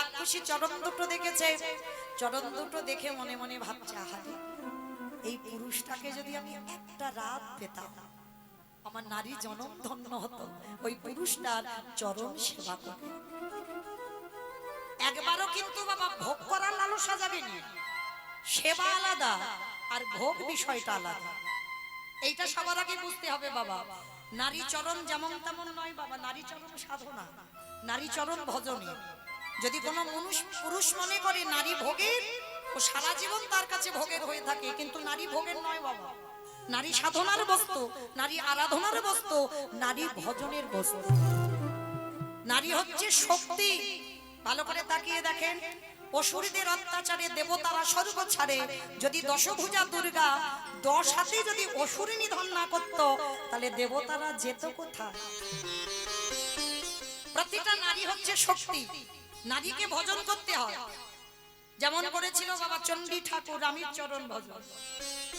রাক্ষসী চরণ দুটো দেখেছে, চরণ দুটো দেখে মনে মনে ভাবছে, আহারে এই পুরুষটাকে যদি আমি একটা রাত পেতাম আমার নারী জনম ধন্য হতো। ওই পুরুষটার চরণ সেবা করে। একবারও কিন্তু বাবা ভোগ করার লালসা যাবে না, সেবা আলাদা আর ভোগ বিষয়টা আলাদা। এইটা সবার আগে বুঝতে হবে বাবা। নারী চরণ যেমন তেমন নয় বাবা, নারী চরণ সাধনা, নারী চরণ ভজনে। যদি কোনো পুরুষ মনে করে নারী ভোগের, ও সারা জীবন তার কাছে ভোগের হয়ে থাকে, কিন্তু নারী ভোগের নয় বাবা। নারী সাধনার বস্তু, নারী আরাধনার বস্তু, নারী ভজনের বস্তু। নারী হচ্ছে শক্তি। ভালো করে তাকিয়ে দেখেন, অসুরদের অত্যাচারে দেবতারা স্বর্গ ছাড়ে। যদি দশভুজা দুর্গা 10 হাতে যদি অসুরী নিধন না করত, তাহলে দেবতারা যেত কোথায়? প্রতিটা নারী হচ্ছে শক্তি, নারীকে ভজন করতে হয়। যেমন করেছিল বাবা চণ্ডী ঠাকুর রামের চরণ ভজন,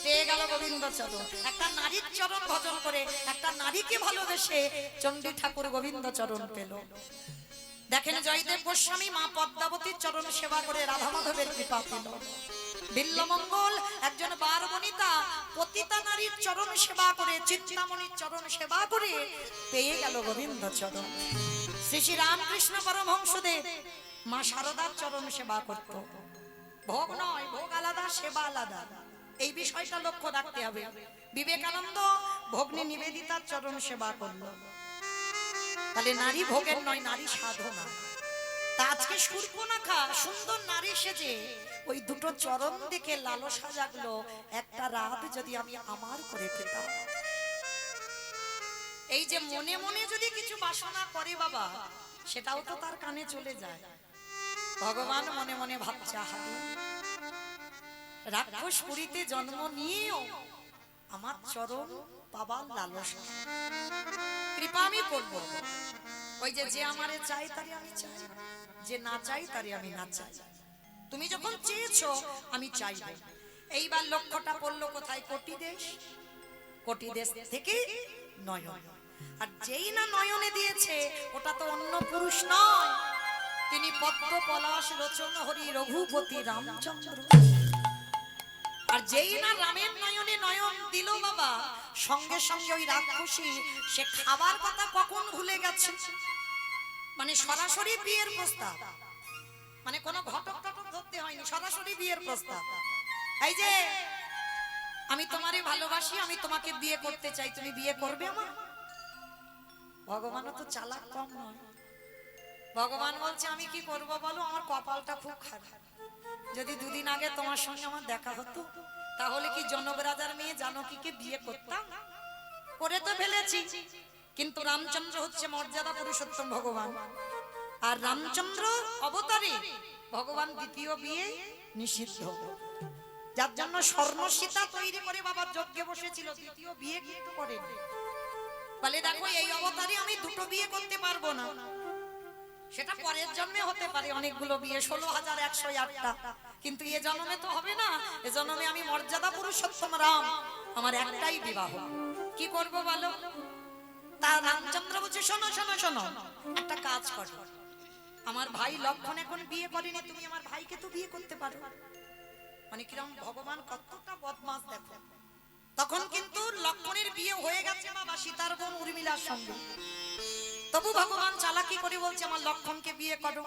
পেয়ে গেল গোবিন্দ চরণ। একটা নারীর চরণ ভজন করে, একটা নারীকে ভালোবেসে চণ্ডী ঠাকুর গোবিন্দ চরণ পেল। দেখেন জয়দেব গোস্বামী মা পদ্মাবতীর চরণ সেবা করে রাধা মাধবের কৃপা পেল। বিল্লমঙ্গল একজন বার বনিতা পতিতা নারীর চরণ সেবা করে, চিন্তামণির চরণ সেবা করে পেয়ে গেল গোবিন্দ চরণ। শ্রী শ্রী রামকৃষ্ণ পরমহংসদেব মা শারদার চরণ সেবা করত। ভোগ নয়, ভোগ আলাদা, সেবা আলাদা। এই বিষয়টা লক্ষ্য রাখতে হবে। বিবেকানন্দ ভগ্নী নিবেদিতার চরণ সেবা করল। তাহলে নারী ভোগের নয়, নারী সাধনা। তা আজকে শূর্পণখা সুন্দর নারী সেজে ওই দুটো চরণ দেখে লালসা জাগলো, একটা রাত যদি আমি আমার করে পেতাম। এই যে মনে মনে যদি কিছু বাসনা করে বাবা, সেটাও তো তার কানে চলে যায়। ভগবান মনে মনে ভাবছে, আহারে রাক্ষসপুরীতে জন্ম নিয়েও আমার চরণ পাবার লালসা, কৃপা আমি করব। ওই যে যে আমারে চাই তারে আমি চাই, যে না চাই তারে আমি না চাই। তুমি যখন চেয়েছো আমি চাইব। এইবার লক্ষ্যটা পড়লো কোথায়? কোটি দেশ। কোটি দেশ থেকে নয়ন। আর যেই না নয়নে দিয়েছে, ওটা তো অন্য পুরুষ নয়, তিনি পদ্ম পলাশ লোচন হরি রঘুপতি রামচন্দ্র। আর যেই না রামের নয়নে নয়ন দিল বাবা, সঙ্গে সঙ্গে ওই রাক্ষসী সে খাবার কথা কখন ভুলে গেছে। মানে সরাসরি বিয়ের প্রস্তাব, মানে কোনো ঘটক টটক ধরতে হয়নি, সরাসরি বিয়ের প্রস্তাব। এই যে আমি তোমারে ভালোবাসি, আমি তোমাকে বিয়ে করতে চাই, তুমি বিয়ে করবে আমার? ভগবানও তো চালাক কম নয়। ভগবান বলছে, আমি কি করব বলো, আমার কপালটা খুব খারাপ। যদি দুদিন আগে তোমার সঙ্গে আমার দেখা হতো, তাহলে কি জনক রাজার মেয়ে জানকীকে বিয়ে করতাম? করে তো ফেলেছি। কিন্তু রামচন্দ্র হচ্ছে মর্যাদা পুরুষোত্তম ভগবান, আর রামচন্দ্র অবতারে ভগবান দ্বিতীয় বিয়ে নিষিদ্ধ। যার জন্য স্বর্ণ সীতা তৈরি করে বাবার যজ্ঞে বসেছিল, দ্বিতীয় বিয়ে কিন্তু করেন। বলে দেখো এই অবতারে আমি দুটো বিয়ে করতে পারবো না, সেটা পরের জন্মে হতে পারে অনেকগুলো বিয়ে, 16,108টা, কিন্তু এ জন্মে তো হবে না। এ জন্মে আমি মর্যাদা পুরুষোত্তম রাম, আমার একটাই বিবাহ। কি করব বলো? তা রামচন্দ্র বলছে, শোনো শোনো শোনো, একটা কাজ করো, আমার ভাই লক্ষণ এখন বিয়ে করেনি, তুমি আমার ভাইকে তো বিয়ে করতে পারো। মানে কিরকম ভগবান কতটা বদমাশ দেখো। তখন কিন্তু লক্ষণের বিয়ে হয়ে গেছে বাবা সীতার বোন উর্মিলার সঙ্গে। তবু ভগবান চালাকি করে বলছে, আমার লক্ষণকে বিয়ে করো।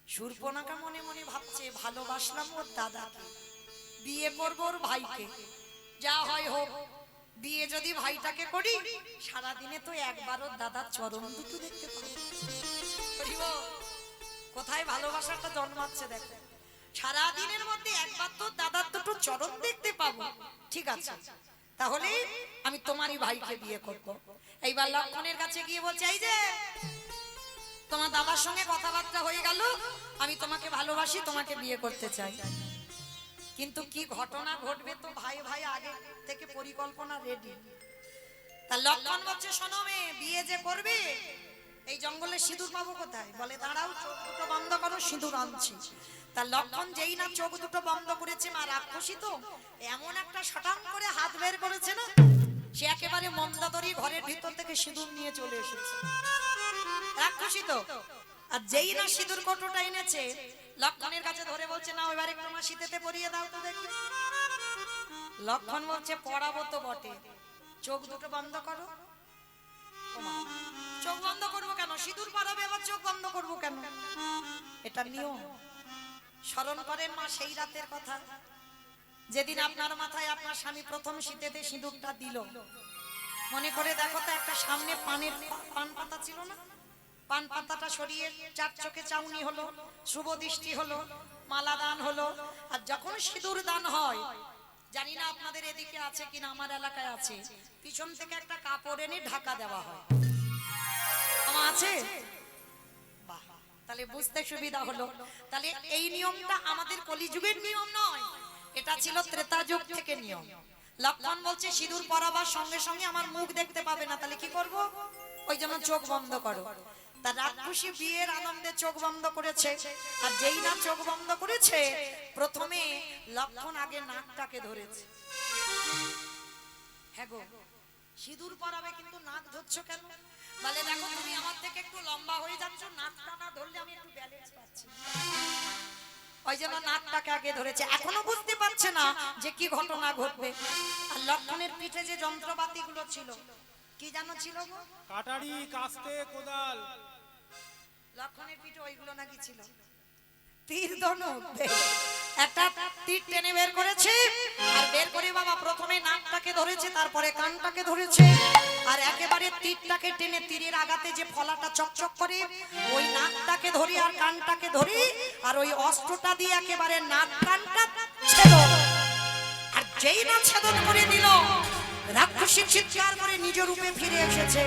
শূর্পণখা মনে মনে ভাবছে, ভালোবাসলাম ওর দাদাকে, বিয়ে করবো ওর ভাইকে, যা হয় হোক। বিয়ে যদি ভাইটাকে করি, সারাদিনে তো একবার ওর দাদার চরণ দুটো দেখতে পাবো। কোথায় ভালোবাসাটা জন্মাচ্ছে দেখো। সারাদিনের মধ্যে একবার তো দাদার দুটো চরণ দেখতে পাবো। ঠিক আছে, তাহলে আমি তোমারই ভাইকে বিয়ে করব। এইবার লক্ষণের কাছে গিয়ে বলছে, এই যে তোমার দাদার সঙ্গে কথাবার্তা হয়ে গেল, আমি তোমাকে ভালোবাসি, তোমাকে বিয়ে করতে চাই। কিন্তু কি ঘটনা ঘটবে তো ভাই ভাই আগে থেকে পরিকল্পনা রেডি। তা লক্ষণ বলছে, শোনো মেয়ে, বিয়ে যে করবে, এই জঙ্গলে সিঁদুর পাবো কোথায়? বলে দাঁড়াও, চোখ দুটো বন্ধ করো, সিঁদুর আনছি। তা লক্ষণ যেই না চোখ দুটো বন্ধ করেছে, মা রাক্ষসী তো এমন একটা শটাং করে হাত বের করেছে না, সে একেবারে মন্দাদরী ঘরের ভিতর থেকে সিঁদুর নিয়ে চলে এসেছে। রাক্ষসী তো আর যেই না সিঁদুর কৌটোটা এনেছে লক্ষণের কাছে ধরে বলছে না এবার একটু আমার শীতেতে পরিয়ে দাও তো দেখি। লক্ষণ বলছে পড়াবো তো বটে, চোখ দুটো বন্ধ করো। ওমা, চোখ বন্ধ করবো কেন? সিঁদুর পরাবে আবার চোখ বন্ধ করবো কেন? এটা নিয়ম। স্মরণ করেন মা সেই রাতের কথা যেদিন আপনার মাথায় আপনার স্বামী প্রথম শীতেতে সিঁদুরটা দিল। মনে করে দেখো তো, একটা সামনে পান পাতা ছিল না, পান পাতাটা সরিয়ে চার চোখে চাউনি হলো, শুভ দৃষ্টি হলো, মালা দান হলো। আর যখন সিঁদুর দান হয়, জানি না আপনাদের এদিকে আছে কিনা, আমার এলাকায় আছে, পিছন থেকে একটা কাপড় এনে ঢাকা দেওয়া হয়। আমার আছে? বাহ, তাহলে বুঝতে সুবিধা হলো। তাহলে এই নিয়মটা আমাদের কলিযুগের নিয়ম নয়, এটা ছিল ত্রেতা যুগ থেকে নিয়ম। লক্ষণ বলছে সিঁদুর পরাবার সঙ্গে সঙ্গে আমার মুখ দেখতে পাবে না, তাহলে কি করব? ওই জন্য চোখ বন্ধ করো। তা রাক্ষসী বিয়ের আনন্দে চোখ বন্ধ করেছে, আর যেই না চোখ বন্ধ করেছে, প্রথমে লক্ষণ আগে নাকটাকে ধরেছে। হ্যাঁ গো, সিঁদুর পরাবে কিন্তু নাক ধরছো কেন? বলে দেখো তুমি আমার থেকে একটু লম্বা হয়ে যাচ্ছ, নাকটা না ধরলে আমি একটু ব্যালেন্স পাচ্ছি। ওই জন্য নাকটাকে আগে ধরেছে। এখনো বুঝতে পারছে না যে কি ঘটনা ঘটবে। আর লক্ষণের পিঠে যে যন্ত্রপাতি গুলো ছিল, কি জানো ছিল গো? কাটারি, কাস্তে, কোদাল। লক্ষণের পিঠে ওইগুলো নাকি ছিল। তীর ধনুক, একটা তীর টেনে বের করেছে, আর বের করে বাবা প্রথমে নাকটাকে ধরেছে, তারপরে কানটাকে ধরেছে, আর একেবারে তীরটাকে টেনে তীরের আগাতে যে ফলাটা চকচক করে ওই নাকটাকে ধরি আর কানটাকে ধরি, আর ওই অস্ত্রটা দিয়ে একেবারে নাক কানটা ছেদন। আর যেই না ছেদন করে দিল, রাক্ষসী চিৎকার করে নিজ রূপে ফিরে এসেছে।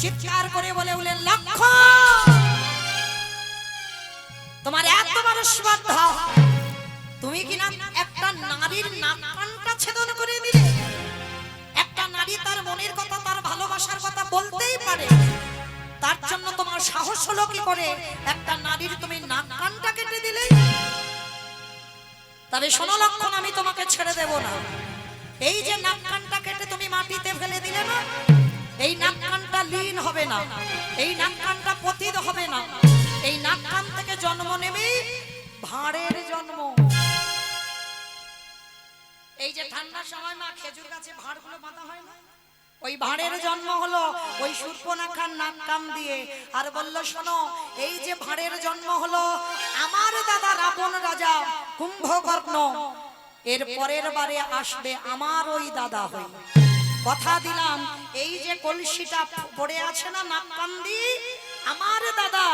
চিৎকার করে বলে উঠলেন, লক্ষণ, তোমার এত বড় শ্রদ্ধা, তুমি কিনা একটা নারীর নাক কানটা ছেদন করে দিলে। একটা নারী তার মনের কথা, তার ভালোবাসার কথা বলতেই পারে, তার জন্য তোমার সাহস হলো কি করে একটা নারীর তুমি নাক কানটা কেটে দিলে? তবে শোনো লক্ষণ, আমি তোমাকে ছেড়ে দেব না। এই যে নাক কানটা কেটে তুমি মাটিতে ফেলে দিলে না, এই নাক কানটা লীন হবে না, এই নাক কানটা পতিত হবে না, এই নাক কান থেকে জন্ম নেবে ভাঁড়ের জন্ম। এই যে ঠান্ডার সময় না খেজুর গাছে ভাঁড়গুলো বাঁধা হয় না, ওই ভাঁড়ের জন্ম হলো ওই শূর্পণখার নাক কান দিয়ে। আর বলল শোনো, এই যে ভাঁড়ের জন্ম হলো আমার দাদা রাবণ রাজা কুম্ভকর্ণ, এর পরের বারে আসবে আমার ওই দাদা হই। কথা দিলাম, এই যে কলসিটা পড়ে আছে না নাক কান দিয়ে, আমার দাদা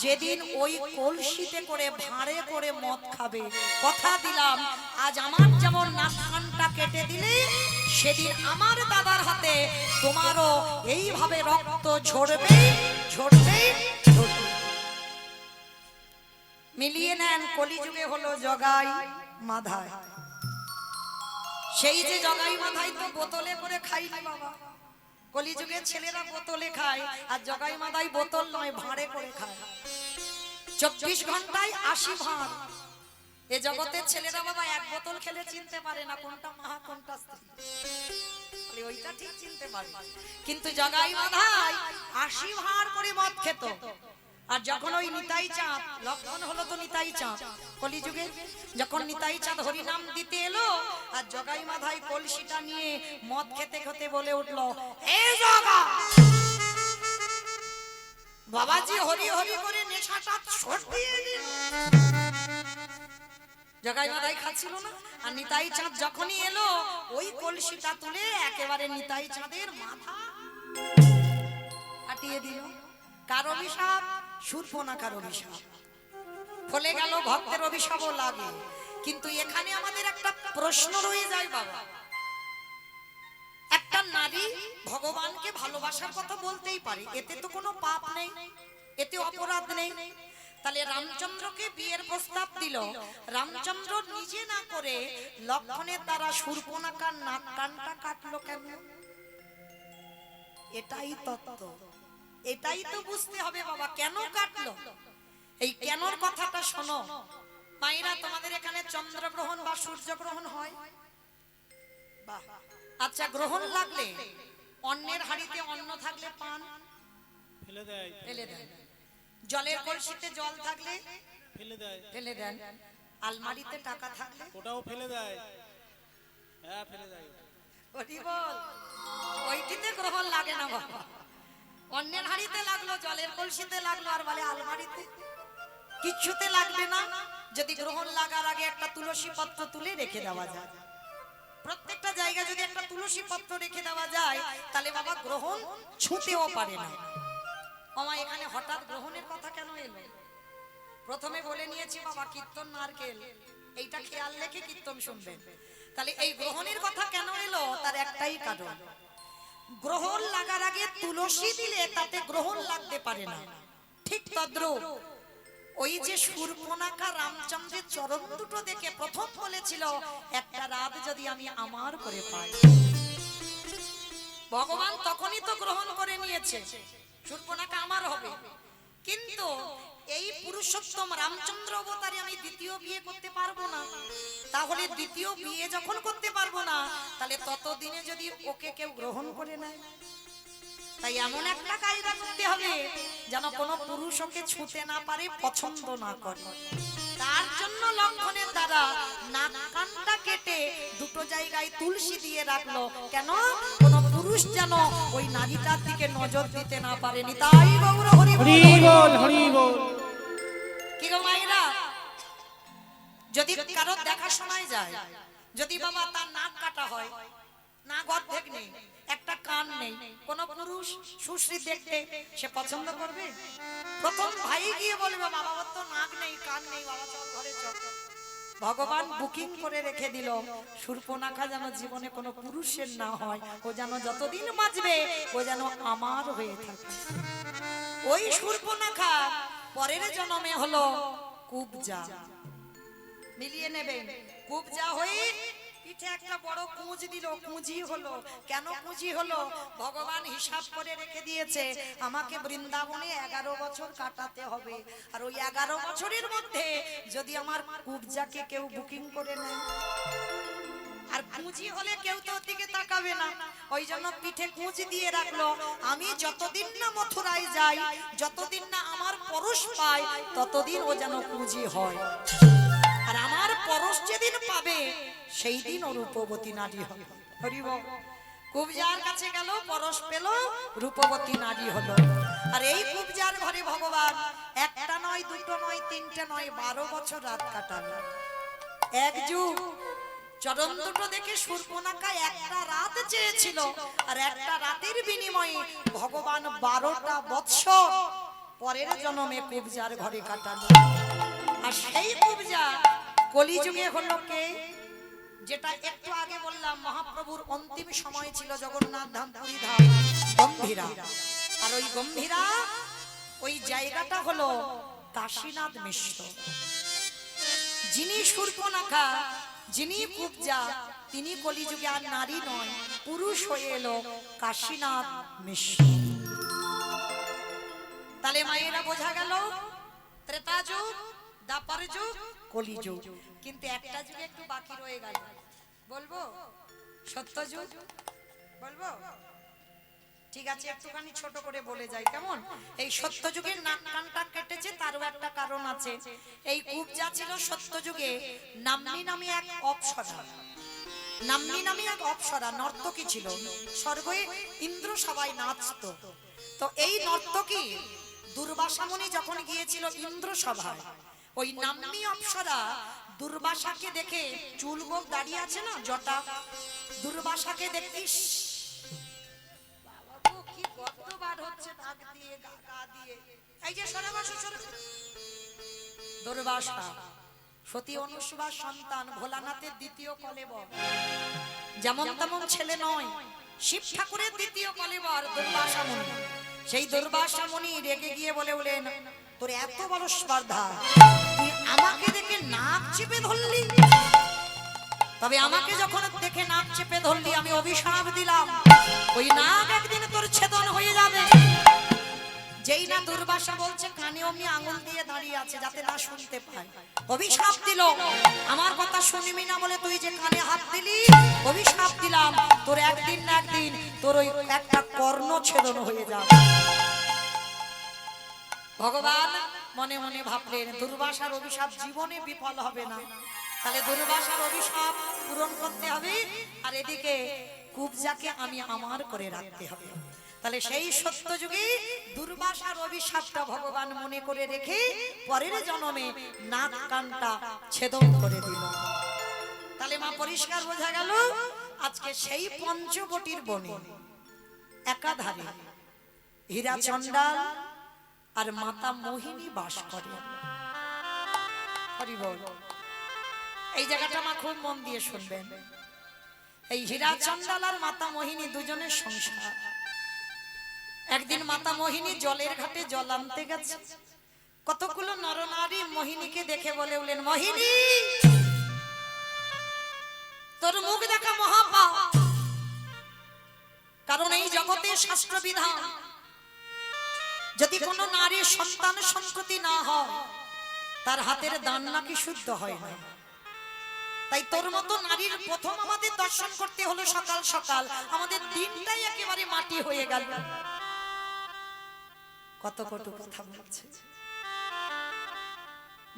যেদিন ওই কলসিতে করে ভাঁড়ে করে মদ খাবে, কথা দিলাম আজ আমার যেমন নাক কানটা কেটে দিলে, সেদিন আমার দাদার হাতে তোমারও এইভাবে রক্ত ঝরবে ঝরবে ঝরবে। মিলিয়ে নেন, কলিযুগে হলো জগাই মাধাই। সেই যে জগাই মাধাই তো বোতলে করে খাইনি বাবা, কলিযুগের ছেলেরা বোতলে খায়, আর জগাই মাধাই বোতল নয় ভাঁড়ে করে খায়। 24 ঘন্টায় 80 ভাঁড়। এ জগতের ছেলেরা বাবা এক বোতল খেলে চিনতে পারে না কোনটা মা কোনটা স্ত্রী, ওইটা ঠিক চিনতে পারে, কিন্তু জগাই মাধাই 80 ভাঁড় করে মদ খেত। আর যখন ওই নিতাই চাঁদ, লক্ষণ হলো তো নিতাই চাঁদ কলিযুগে, যখন নিতাই চাঁদ হরি নাম দিতে এলো, আর জগাই মাধাই কলসিটা নিয়ে মদ খেতে খেতে বলে উঠলো, এ জগা বাবাজি হরি হরি করে নেশাটা ছোট দিয়ে দিন। জগাই মাধাই খাচ্ছিল না, আর নিতাই চাঁদ যখনই এলো ওই কলসিটা তুলে একেবারে নিতাই চাঁদের মাথা কাটিয়ে দিল। কার অভিশাপ? শূর্পণখার অভিশাপ। ফলে গেল ভক্তের অভিশাপও লাগে। কিন্তু এখানে আমাদের একটা প্রশ্ন রয়ে যায় বাবা, একটা নারী ভগবানকে ভালোবাসার কথা বলতেই পারে, এতে তো কোনো পাপ নেই, এতে অপরাধ নেই। তাহলে রামচন্দ্রকে বিয়ের প্রস্তাব দিল, রামচন্দ্র নিজে না করে লক্ষণের দ্বারা শূর্পণখার নাক কানটা কাটলো কেন? এটাই তত্ত্ব, এটাই তো বুঝতে হবে বাবা, কেন কাটলো? এই কেনর কথাটা শোনো মায়েরা। তোমাদের এখানে চন্দ্রগ্রহণ বা সূর্যগ্রহণ হয়? বাহ, আচ্ছা, গ্রহণ লাগলে অন্যের হাড়িতে অন্ন থাকলে পান ফেলে দেয়, ফেলে দেয়। জলের কলসিতে জল থাকলে ফেলে দেয়, ফেলে দেন, আলমারিতে টাকা থাকলে ওটাও ফেলে দেয়। হ্যাঁ, ফেলে দেয়। ওটি বল, ওইটিতে গ্রহণ লাগে না বাবা। অন্যের হাড়িতে লাগলো, জলের কলসিতে লাগলো, আর বলে আলমারিতে কিচ্ছুতে লাগবে না। যদি গ্রহণ লাগার আগে একটা তুলসী পত্র তুলে রেখে দেওয়া যায়, প্রত্যেকটা জায়গায় যদি একটা তুলসী পত্র রেখে দেওয়া যায়, তাহলে বাবা গ্রহণ ছুঁতেও পারে না। আমার এখানে হঠাৎ গ্রহণের কথা কেন এলো? প্রথমে বলে নিয়েছি বাবা কীর্তন নারকেল, এইটা খেয়াল রেখে কীর্তন শুনবেন। তাহলে এই গ্রহণের কথা কেন এলো, তার একটাই কারণ, গ্রহণ লাগার আগে তুলসী দিলে তাতে গ্রহণ লাগতে পারে না। ঠিক তদ্রূপ ওই যে শূর্পণখা রামচন্দ্রের চরণ দুটো দেখে প্রথম বলেছিল, একটা রাত যদি আমি আমার করে পাই, ভগবান তখনই তো গ্রহণ করে নিয়েছে, শূর্পণখা আমার হবে। কিন্তু এই পুরুষোত্তম রামচন্দ্র অবতারে আমি দ্বিতীয় বিয়ে করতে পারবো না। তাহলে দ্বিতীয় বিয়ে যখন করতে পারবো না, তাহলে ততদিনে যদি ওকে কেউ গ্রহণ করে নেয়, তাই এমন একটা কায়দা করতে হবে যেন কোনো পুরুষ ওকে ছুঁতে না পারে, পছন্দ না করে। তার জন্য লক্ষণের দ্বারা নাক কানটা কেটে দুটো জায়গায় তুলসী দিয়ে রাখলো, কেন? কোন পুরুষ যেন ওই নারীটার দিকে নজর দিতে না পারেনি। তাই গৌর হরি বল, হরি বল। কি গো মায়েরা, যদি কারোর দেখা শোনায় যায়, যদি বাবা তার নাক কাটা হয়, নাক অর্ধেক নেই, একটা কান নেই, কোন পুরুষ সুশ্রী দেখতে সে পছন্দ করবে? প্রথম ভাই গিয়ে বলবে, বাবা ওর তো নাক নেই, কান নেই, বাবা চল ঘরে চল। ভগবান বুকিং করে রেখে দিল, শূর্পণখা যেন জীবনে কোনো পুরুষের না হয়, ও যেন যতদিন বাঁচবে ও যেন আমার হয়ে থাকে। ওই শূর্পণখা পরের জন্মে হলো কুবজা। মিলিয়ে নেবেন, কুবজা হয়ে পিঠে একটা বড় কুঁজ দিল, কুঁজি হলো। কেন কুঁজি হলো? ভগবান হিসাব করে রেখে দিয়েছে, আমাকে বৃন্দাবনে 11 বছর কাটাতে হবে, আর ওই 11 বছরের মধ্যে যদি আমার কুবজাকে কেউ বুকিং করে নেয়, আর কুঁজি হলে কেউ তো ওর দিকে তাকাবে না, ওই জন্য পিঠে কুঁজ দিয়ে রাখলো, আমি যতদিন না মথুরায় যাই, যতদিন না আমার পরশ পাই, ততদিন ও যেন কুঁজি হয়। আর আমার পরশ যেদিন পাবে, সেই দিন ও রূপবতী নারী হবে। হরি বল। কুবজার কাছে গেল, পরশ পেল, রূপবতী নারী হলো। আর এই কুবজার ঘরে ভগবান একটা নয়, দুটো নয়, তিনটে নয়, 12 বছর রাত কাটালো। এক যুগ চরণ দুটো দেখে শূর্পণখা একটা রাত চেয়েছিল, আর একটা রাতের বিনিময়ে ভগবান 12টা বৎসর পরের জন্মে কুবজার ঘরে কাটালো। আর সেই কুবজা কলিযুগে হলো কে? যেটা একটু আগে বললাম, মহাপ্রভুর অন্তিম সময় ছিল জগন্নাথ ধাম, পুরী ধাম, গম্ভীরা। আর ওই গম্ভীরা ওই জায়গাটা হলো কাশীনাথ মিশ্র। যিনি শূর্পণখা, যিনি কুবজা, তিনি কলিযুগে আর নারী নয়, পুরুষ হয়ে এলো কাশীনাথ মিশ্র। তাহলে মায়েরা বোঝা গেল, ত্রেতা যুগ, দ্বাপর যুগ, কলিযুগ। কিন্তু একটা যুগে একটু বাকি রয়ে গেল, বলবো? সত্যযুগ বলবো? ঠিক আছে, একটুখানি ছোট করে বলে যাই, কেমন? এই সত্যযুগের নাক কানটা কেটেছে, তারও একটা কারণ আছে। এই কুবজা ছিল সত্যযুগে নাম্নী নামে এক অপ্সরা। নাম্নী নামে এক অপ্সরা নর্তকী ছিল, স্বর্গে ইন্দ্র সবাই নাচতো। তো এই নর্তকী দুর্বাসা মুনি যখন গিয়েছিল ইন্দ্র সভায়, ওই নাম্নী অপ্সরা দুর্বাসাকে দেখে, চুল গোপ দাঁড়িয়ে আছে না, জটা, দুর্বাসাকে দেখিস কি কতবার হচ্ছে, নাক দিয়ে গা দিয়ে, এই যে সরে বসো, সরে। দুর্বাসা সতী অনুসুবার সন্তান, ভোলানাথের দ্বিতীয় কলেবর, যেমন তেমন ছেলে নয়, শিব ঠাকুরের দ্বিতীয় কলেবর দুর্বাসা মুনি। সেই দুর্বাসা মুনি রেগে গিয়ে বলেন, তোর এত বড় স্পর্ধা, তুই আমাকে দেখে নাক চেপে ধরলি? তবে আমাকে যখন দেখে নাক চেপে ধরলি, আমি অভিশাপ দিলাম, ওই নাক একদিন তোর ছেদন হয়ে যাবে। যেই না দুর্বাসা বলছে, কানে অমনি আঙুল দিয়ে দাঁড়িয়ে আছে যাতে না শুনতে পায়, অভিশাপ দিল, আমার কথা শুনবি না বলে তুই যে কানে হাত দিলি, অভিশাপ দিলাম, তোর একদিন না একদিন তোর ওই একটা কর্ণ ছেদন হয়ে যাবে। ভগবান মনে মনে ভাবলেন দুর্বাসার অভিশাপ জীবনে বিফল হবে না, তাহলে দুর্বাসার অভিশাপ পূরণ করতে হবে, আর এদিকে কুবজাকে আমি আমার করে রাখতে হবে। তাহলে সেই সত্য যুগে দুর্বাসার অভিশাপটা ভগবান মনে করে রেখে পরের জন্মে নাক কানটা ছেদন করে দিল। তাহলে মা পরিষ্কার বোঝা গেল আজকে সেই পঞ্চবটির বনে একাধারে হীরা চণ্ডাল আর মাতা মোহিনী বাস করে। হরি বল। এই জায়গাটা মা খুব মন দিয়ে শুনবেন। এই হীরা চণ্ডাল আর মাতা মোহিনী দুজনের সংসার। একদিন মাতা মোহিনী জলের ঘাটে জল আনতে গেছে, কতগুলো নরনারী মোহিনীকে দেখে বলে উঠলেন, মোহিনী তোর মুখ দেখা মহাপাপ, কারণ এই জগতে শাস্ত্র বিধান যদি কোনো নারীর সন্তান সন্ততি না হয় তার হাতের দান নাকি শুদ্ধ হয় না। তাই তোর মতো নারীর প্রথম আমাদের দর্শন করতে হলো সকাল সকাল, আমাদের দিনটাই একেবারে মাটি হয়ে গেল। কত কটু কথা বলছে।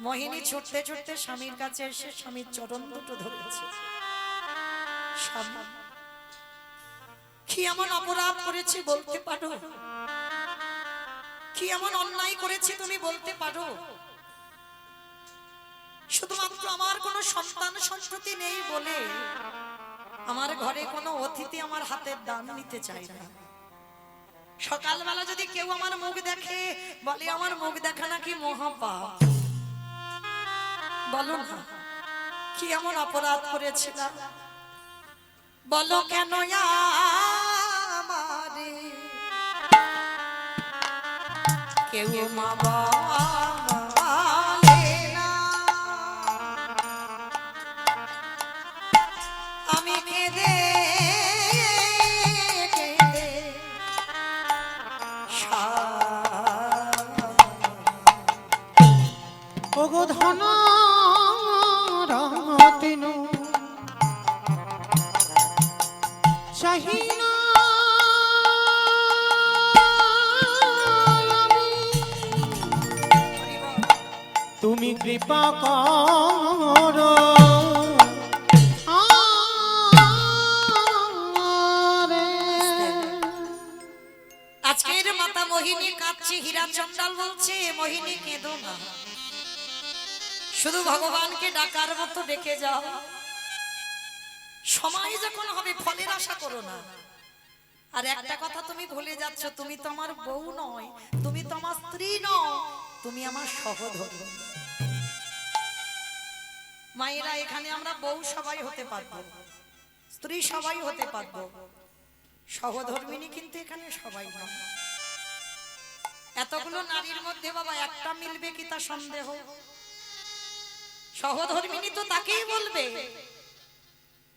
মোহিনী ছুটতে ছুটতে স্বামীর কাছে এসে স্বামীর চরণ দুটো ধরেছে। স্বামী, কি এমন অপরাধ করেছি বলতে পারো? কি এমন অন্যায় করেছি তুমি বলতে পারো? শুধুমাত্র আমার কোনো সন্তান সন্ততি নেই বলে আমার ঘরে কোনো অতিথি আমার হাতের দান নিতে চায় না। সকালবেলা যদি কেউ আমার মুখ দেখে বলে আমার মুখ দেখা নাকি মহাপাপ। বলো না কি এমন অপরাধ করেছিলাম? বলো কেন আমারে কেউ মা বলে না, আমি কেঁদে কেঁদে ওগো ধন রাতিনু চাহিনা তুমি কৃপা করো আজকের মাতা মোহিনী কাঁদছে, হীরা চণ্ডাল বলছে মোহিনী কেঁদো না, শুধু ভগবানকে ডাকার মতো ডেকে যাও। সময় যখন হবে ফলের আশা করো না। আর একটা কথা তুমি ভুলে যাচ্ছ, তুমি তো আমার বউ নয়, তুমি তো আমার স্ত্রী নও, তুমি আমার সহধর্মী। মায়েরা এখানে আমরা বউ সবাই হতে পারবো, স্ত্রী সবাই হতে পারবো, সহধর্মিনী কিন্তু এখানে সবাই নয়। এতগুলো নারীর মধ্যে বাবা একটা মিলবে কি তা সন্দেহ। সহধর্মিনী তো তাকেই বলবে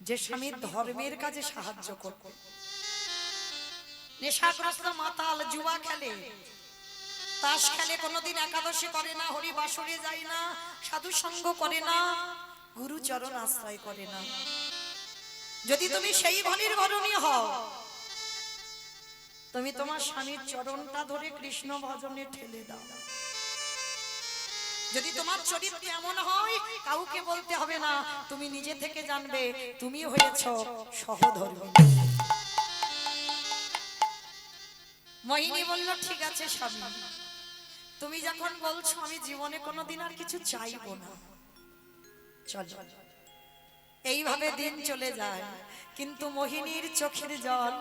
যে স্বামীর ধর্মের কাজে সাহায্য করবে। নেশাগ্রস্ত মাতাল জুয়া খেলে, তাস খেলে, কোনোদিন একাদশী করে না, হরি বাসরে যায় না, সাধু সঙ্গ করে না, গুরু চরণ আশ্রয় করে না। যদি তুমি সেই ঘরের ঘরণী হও, তুমি তোমার স্বামীর চরণটা ধরে কৃষ্ণ ভজনে ঠেলে দাও। যদি তোমার চরিত্র এমন হয় কাউকে বলতে হবে না, তুমি নিজে থেকে জানবে তুমি হয়েছো সহধর্মী। মোহিনী বলল ঠিক আছে স্বামী, তুমি যখন বলছো আমি জীবনে কোনোদিন আর কিছু চাইবো না, চলো। এইভাবে দিন চলে যায়, কিন্তু মোহিনীর চোখের জল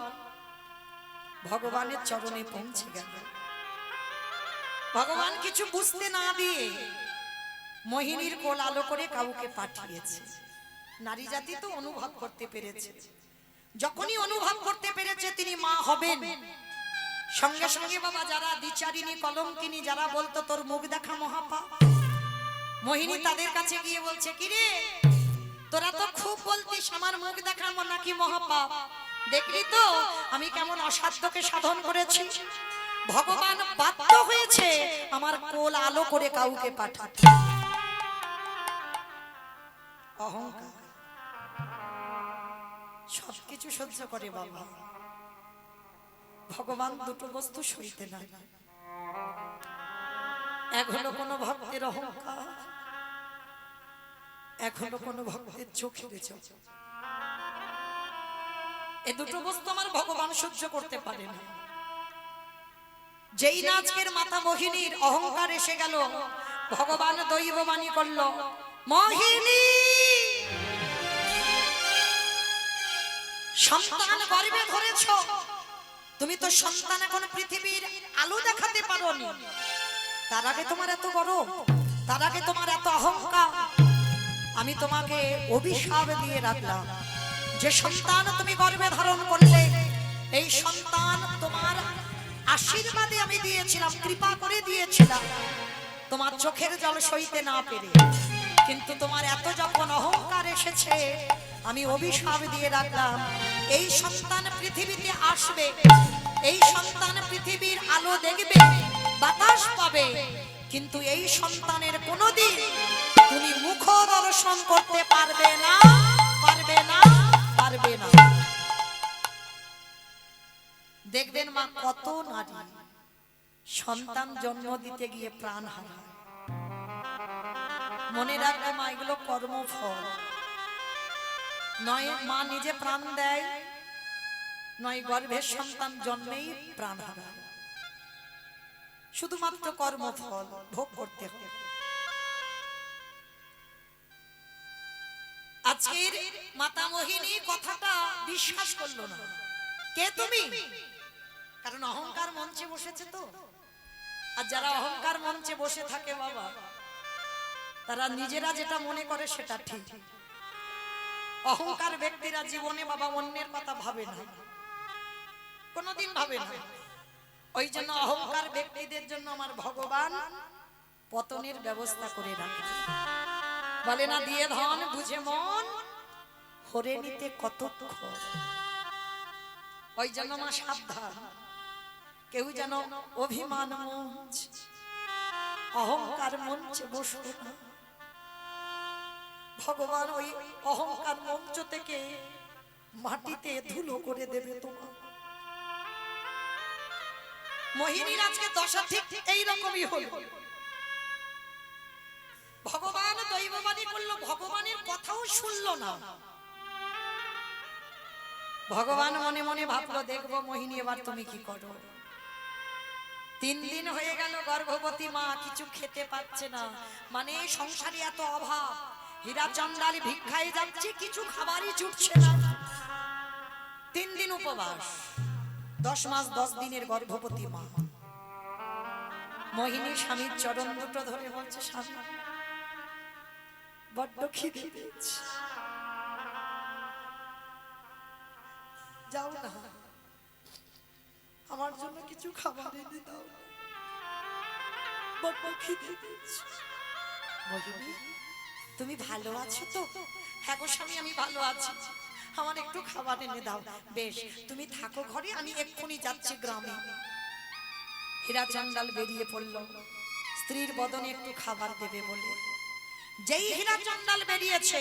ভগবানের চরণে পৌঁছে গেল। ভগবান কিছু বুঝতে না দিয়ে মোহিনীর কোল আলো করে কাউকে পাঠিয়েছে। নারী জাতি তো অনুভব করতে পেরেছে, যখনই অনুভব করতে পেরেছে তিনি মা হবেন, সঙ্গে সঙ্গে বাবা যারা দ্বিচারিণী কলঙ্কিনী যারা বলতো তোর মুখ দেখা মহাপাপ, মোহিনী তাদের কাছে গিয়ে বলছে কিরে তোরা তো খুব বলতিস আমার মুখ দেখা নাকি মহাপাপ, দেখলি তো আমি কেমন অসাধ্যকে সাধন করেছি। ভগবান বাধ্য হয়েছে আমার কোল আলো করে কাউকে পাঠাতে। অহংকার সবকিছু সহ্য করে বাবা, ভগবান দুটো বস্তু সইতে না। এক হলো কোনো ভক্তের অহংকার, এক হলো কোনো ভক্তের চোখের জল। এই দুটো বস্তু আমার ভগবান সহ্য করতে পারে না। যেই না আজকের মাতা মোহিনীর অহংকার এসে গেল, ভগবান দৈববাণী করল, মোহিনী সন্তান গর্ভে ধরেছ, তুমি তো সন্তান এখন পৃথিবীর আলো দেখাতে পারোনি, তার আগে তোমার এত গর্ব, তার আগে তোমার এত অহংকার, আমি তোমাকে অভিশাপ দিয়ে রাখলাম। যে সন্তান তুমি গর্ভে ধারণ করলে, এই সন্তান তোমার আশীর্বাদে আমি দিয়েছিলাম, কৃপা করে দিয়েছিলাম, তোমার চোখের জল সইতে না পেরে। কিন্তু তোমার এত যখন অহংকার এসেছে, আমি অভিশাপ দিয়ে রাখলাম, এই সন্তান পৃথিবীতে আসবে, এই সন্তান পৃথিবীর আলো দেখবে, বাতাস পাবে, কিন্তু এই সন্তানের কোনোদিন তুমি মুখ দর্শন করতে পারবে না, পারবে না, পারবে না। দেখবেন মা, কত নারী সন্তান জন্ম দিতে গিয়ে প্রাণ হারায়। মনে রাখবে মা, এগুলো কর্মফল নয়। মা নিজে প্রাণ দেয়, নয় গর্ভের সন্তান জন্মেই প্রাণ হারায়। শুধুমাত্র কর্মফল ভোগ করতে হবে। আজকের মাতা মোহিনী কথাটা বিশ্বাস করলো না। কে তুমি? কারণ অহংকার মঞ্চে বসেছে তো। আর যারা অহংকার মঞ্চে বসে থাকে বাবা, তারা নিজেরা যেটা মনে করে সেটা ঠিক। অহংকার ব্যক্তিরা জীবনে বাবা অন্যের কথা ভাবে না, কোনোদিন ভাবে না। ওই জন্য অহংকার ব্যক্তিদের জন্য আমার ভগবান পতনের ব্যবস্থা করে রাখে। বলে না, দিয়ে ধন বুঝে মন হরে নিতে কতক্ষণ। ওই জন্য মা সাবধান, কেউ যেন অভিমান মঞ্চ, অহংকার মঞ্চে বসবে না। ভগবান ওই অহংকার মঞ্চ থেকে মাটিতে ধুলো করে দেবে তোমার। মোহিনীর আজকে দশা ঠিক এইরকমই হলো। ভগবান দৈববাণী করলো, ভগবানের কথাও শুনলো না। ভগবান মনে মনে ভাবলো, দেখবো মোহিনী এবার তুমি কি করো। 3 দিন হয়ে গেল গর্ভবতী মা, কিছু খেতে পাচ্ছে না। মানে সংসারে এত অভাব, হীরা চন্দালি ভিক্ষায় যাচ্ছে, কিছু খাবারই জুটছে না। 3 দিন উপবাস, 10 মাস 10 দিনের গর্ভবতী মা। মোহিনী স্বামীর চরণ দুটো ধরে বলছে, স্বামী বড্ড খিদে পেয়েছে, যাও না আমার জন্য কিছু খাবার এনে দাও, বড্ড খিদে পেয়েছে। মোহিনী, তুমি ভালো আছো তো? হ্যাঁ গো স্বামী, আমি ভালো আছি, আমার একটু খাবার এনে দাও। বেশ, তুমি থাকো ঘরে, আমি এক্ষুনি যাচ্ছি গ্রামে। হীরা চন্দাল বেরিয়ে পড়ল স্ত্রীর বদনে একটু খাবার দেবে বলে। যেই হীরা চন্দাল বেরিয়েছে,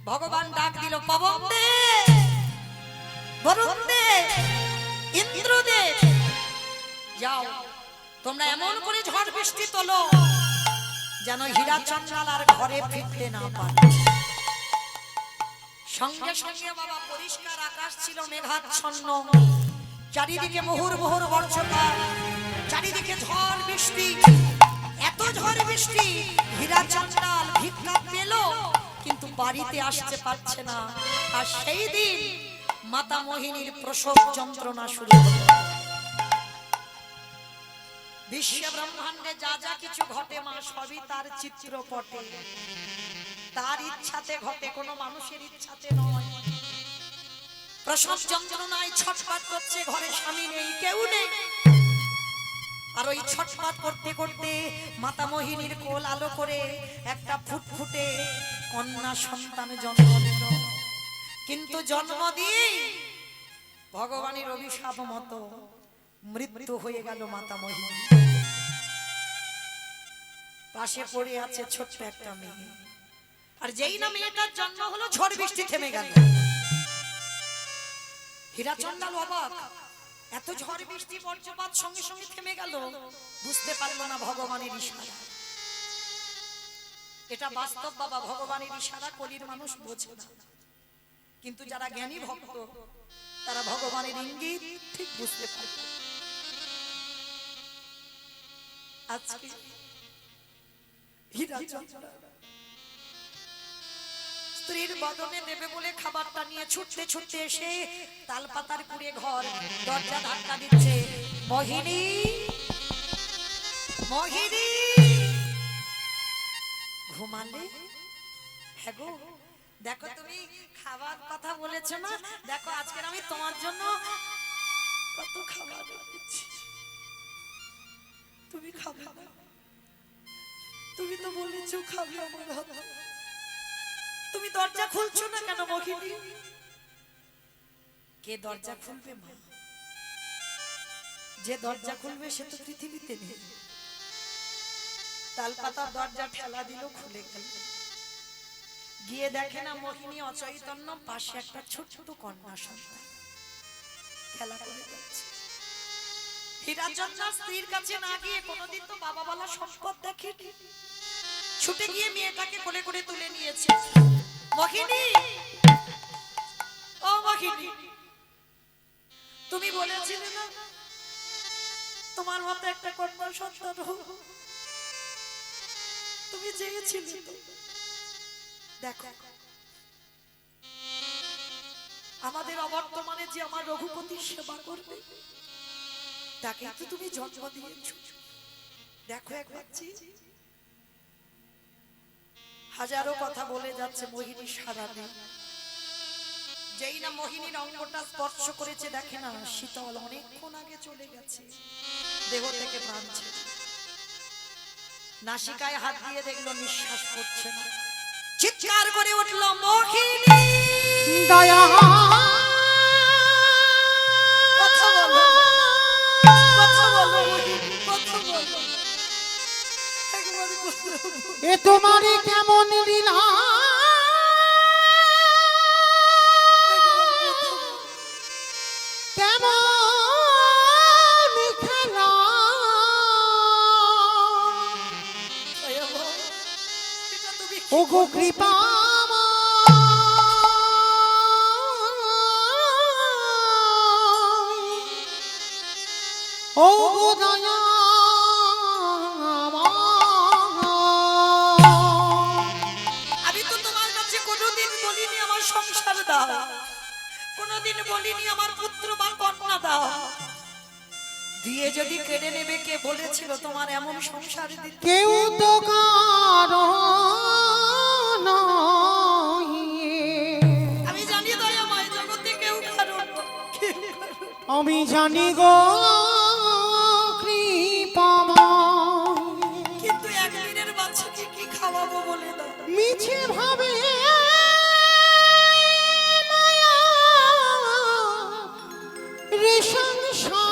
ভগবান ডাক দিল, পবন দে, বরুণ দে, ইন্দ্রদেব, যাও তোমরা এমন করে ঝড় বৃষ্টি তোলো যেন হীরা চন্দাল আর ঘরে ফিরতে না পারে। সঙ্গে সঙ্গে বাবা পরিষ্কার আকাশ ছিল মেঘাচ্ছন্ন, চারিদিকে মোহর মোহর বর্ষপাত, চারিদিকে ঝড় বৃষ্টি। এত ঝড় বৃষ্টি, হীরা চন্দাল ভিক্ষা পেল কিন্তু বাড়িতে আসতে পারছে না। আর সেই দিন মাতা মোহিনীর প্রসব যন্ত্রণা শুরু হলো। বিশ্ব ব্রহ্মাণ্ডে যা যা কিছু ঘটে মা, সবই তার চিত্রপটে, তার ইচ্ছাতে ঘটে, কোনো মানুষের ইচ্ছাতে নয়। প্রসব যন্ত্রণায় ছটফট করছে, ঘরে স্বামী নেই, কেউ নেই। আর ওই ছটফট করতে করতে মাতা মোহিনীর কোল আলো করে একটা ফুটফুটে কন্যা সন্তান জন্ম দিল। কিন্তু জন্ম দিয়ে ভগবানের অভিশাপ মতো মৃত্যু হয়ে গেল মাতা মোহিনী। পাশে পড়ে আছে ছোট্ট একটা মেয়ে। আর যেই না মেয়েটার জন্ম হলো, ঝড় বৃষ্টি থেমে গেল। হীরা চন্দাল অবাক, এত ঝড় বৃষ্টি বজ্রপাত সঙ্গে সঙ্গে থেমে গেল, বুঝতে পারলো না ভগবানের ইশারা। এটা বাস্তব বাবা, ভগবানের ইশারা কলির মানুষ বোঝে না, কিন্তু যারা জ্ঞানী ভক্ত তারা ভগবানের ইঙ্গিত ঠিক বুঝতে পারে। আজকে হীরাচন্দ্র স্ত্রীর বদনে দেবে বলে খাবারটা নিয়ে ছুটতে ছুটতে এসে তালপাতার কুড়ে ঘর দরজা ধাক্কা দিচ্ছে। মোহিনী, মোহিনী, ঘুমালে? হ্যাঁ গো, দেখো তুমি খাবার কথা বলেছো না, দেখো আজকের আমি তোমার জন্য কত খাবার রেখেছি, তুমি খাবে না? তুমি তো বলেছো খাবে আমার হাত, তুমি দরজা খুলছো না কেন মোহিনী? কে দরজা খুলবে মা? যে দরজা খুলবে সে তো পৃথিবীতে নেই। তালপাতার দরজা ঠেলা দিল, খুলে গেল। গিয়ে দেখে না মোহিনী অচৈতন্য, পাশে একটা ছোট্ট কন্যা সন্তান খেলা করে যাচ্ছে। হীরাচন্দ্র স্ত্রীর কাছে না গিয়ে কোনোদিন তো বাবা বলা সম্পদ দেখেনি, ছুটে গিয়ে মেয়েটাকে কোলে করে তুলে নিয়েছে। মোহিনী, ও মোহিনী, তুমি বলেছিলে না তোমার মতো একটা কন্যা সন্তান হোক, তুমি চেয়েছিলে তো। দেখো আমাদের অবর্তমানে যে আমার রঘুপতির সেবা করবে তাকে তো তুমি জন্ম দিয়েছ। দেখো একবার হাজারো কথা বলে যাচ্ছে, মোহিনী সারা নেই। যেই না মোহিনীর অঙ্গটা স্পর্শ করেছে, দেখে না শীতল অনেকক্ষণ আগে চলে গেছে, দেহ থেকে প্রাণ ছেড়ে। নাসিকায় হাত দিয়ে দেখলো নিঃশ্বাস পড়ছে না, চিৎকার করে উঠল মোহিনী, দয়া কথা বলো, কথা বলো মোহিনী, কথা বলো, একবার কথা বলো। এ তোমারই কেমন লীলা, কেমন খেলা, ওগো কৃপা ওগো দয়া, আমি তো তোমার কাছে কোনোদিন বলিনি আমার সংসার দাও, কোনোদিন বলিনি আমার পুত্র বা কন্যা দাও। দিয়ে যদি কেড়ে নেবে, কে বলেছিল তোমার এমন সংসার দিতে? কেউ তো কারো নয়, আমি জানি দয়াময় জগতে কেউ কারণ, আমি জানি গো কৃপাময়, কিন্তু একদিনের বাচ্চাকে কি খাওয়াবো বলে দাও। মিছে ভাবে রে সংসার,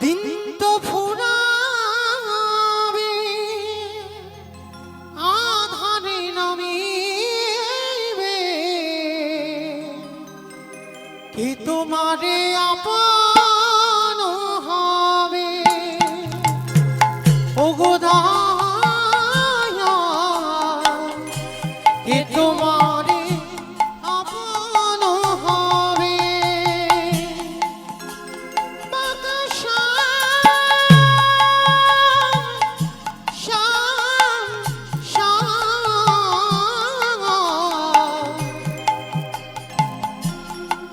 দিন তো ফুরাবে আধারে নামিবে, কে তোমারে আপন হবে, ওগো দয়া, কে তোমারে আপন হবে। বাঁকা শ্যাম, শ্যাম,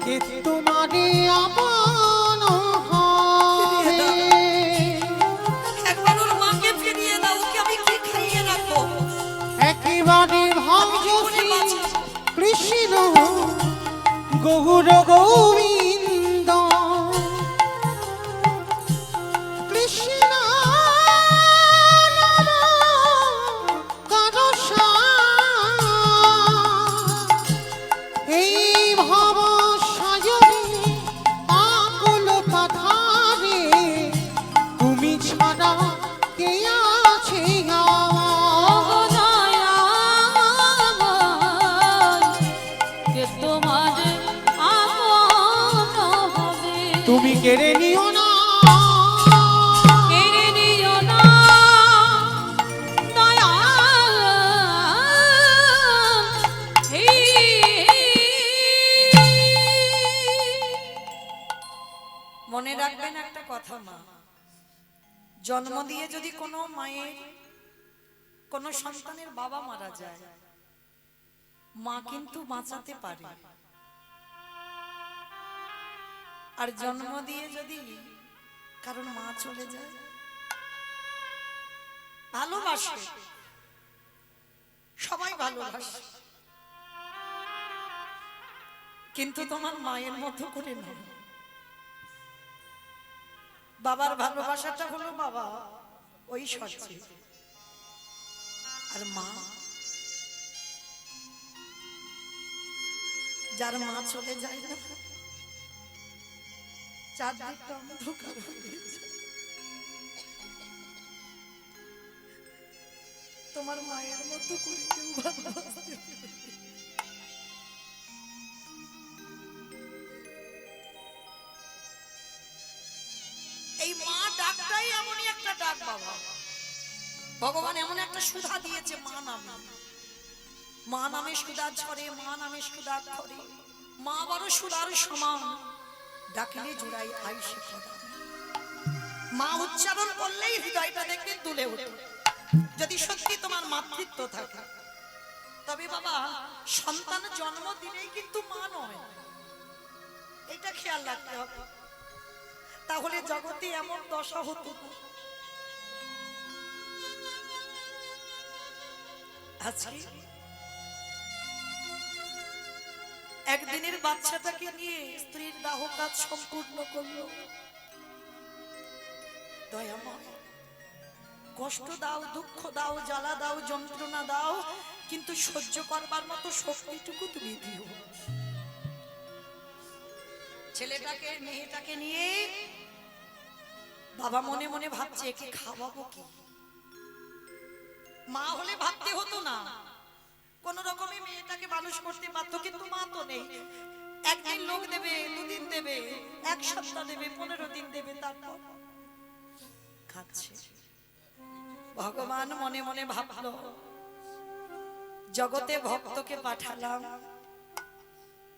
কে তোমারে আপন হবে। একবার ওর মাকে ফিরিয়ে দাও, ওকে আমি কি খাইয়ে রাখবো? একেবারে আমি কি করে ভাবছি বাঁচবো? কৃষ্ণ গৌর গোবিন্দ, কৃষ্ণ নাম করসা, এই ভব সায়রে আকুল পাথারে, তুমি ছাড়া কে আছে আমার? কে তোমার জন্ম দিয়ে যদি কোনো মায়ের কোনো সন্তানের বাবা মারা যায়, মা কিন্তু বাঁচাতে পারে। আর জন্ম দিয়ে যদি কারণ মা চলে যায়, ভালোবাসে, সবাই ভালোবাসে, কিন্তু তোমার মায়ের মতো করে না। বাবার ভালোবাসাটা হলো বাবা ওই সচ্চে, আর মা, যার মা চলে যায় না, চারদিকটা অন্ধকার হয়ে যায়। তোমার মায়ের মতো করে কেউ ভালোবাসতে পারে না। এই মা ডাকটাই এমনই একটা ডাক বাবা, ভগবান এমন একটা সুধা দিয়েছে মা নামে। মা নামে সুধা ঝরে, মা নামে সুধা ধরে, মা বড় সুধার সমান, ডাকিলে জোড়াই আইসে খোদা। মা উচ্চারণ করলেই হৃদয়টা দেখবে দুলে ওঠে, যদি সত্যি তোমার মাতৃত্ব থাকে। তবে বাবা, সন্তান জন্ম দিলেই কিন্তু মা নয়, এটা খেয়াল রাখতে হবে। তাহলে জগতে এমন দশা হতো না। আজকে একদিনের বাচ্চাটাকে নিয়ে স্ত্রীর দাহ কাজ সম্পূর্ণ করলো। দয়াময়, কষ্ট দাও, দুঃখ দাও, জ্বালা দাও, যন্ত্রণা দাও, কিন্তু সহ্য করবার মতো শক্তিটুকু তুমি দিও। ছেলেটাকে মেয়েটাকে নিয়ে বাবা মনে মনে ভাবছে একে খাওয়াবো কি। মা হলে ভাবতে হতো না, কোন রকমে মেয়েটাকে মানুষ করতে পারতো, কিন্তু মা তো নেই। একদিন লোক দেবে, দুদিন দেবে, এক সপ্তাহ দেবে, 15 দিন দেবে, তারপর খাচ্ছে। ভগবান মনে মনে ভাবলো জগতে ভক্তকে পাঠালাম,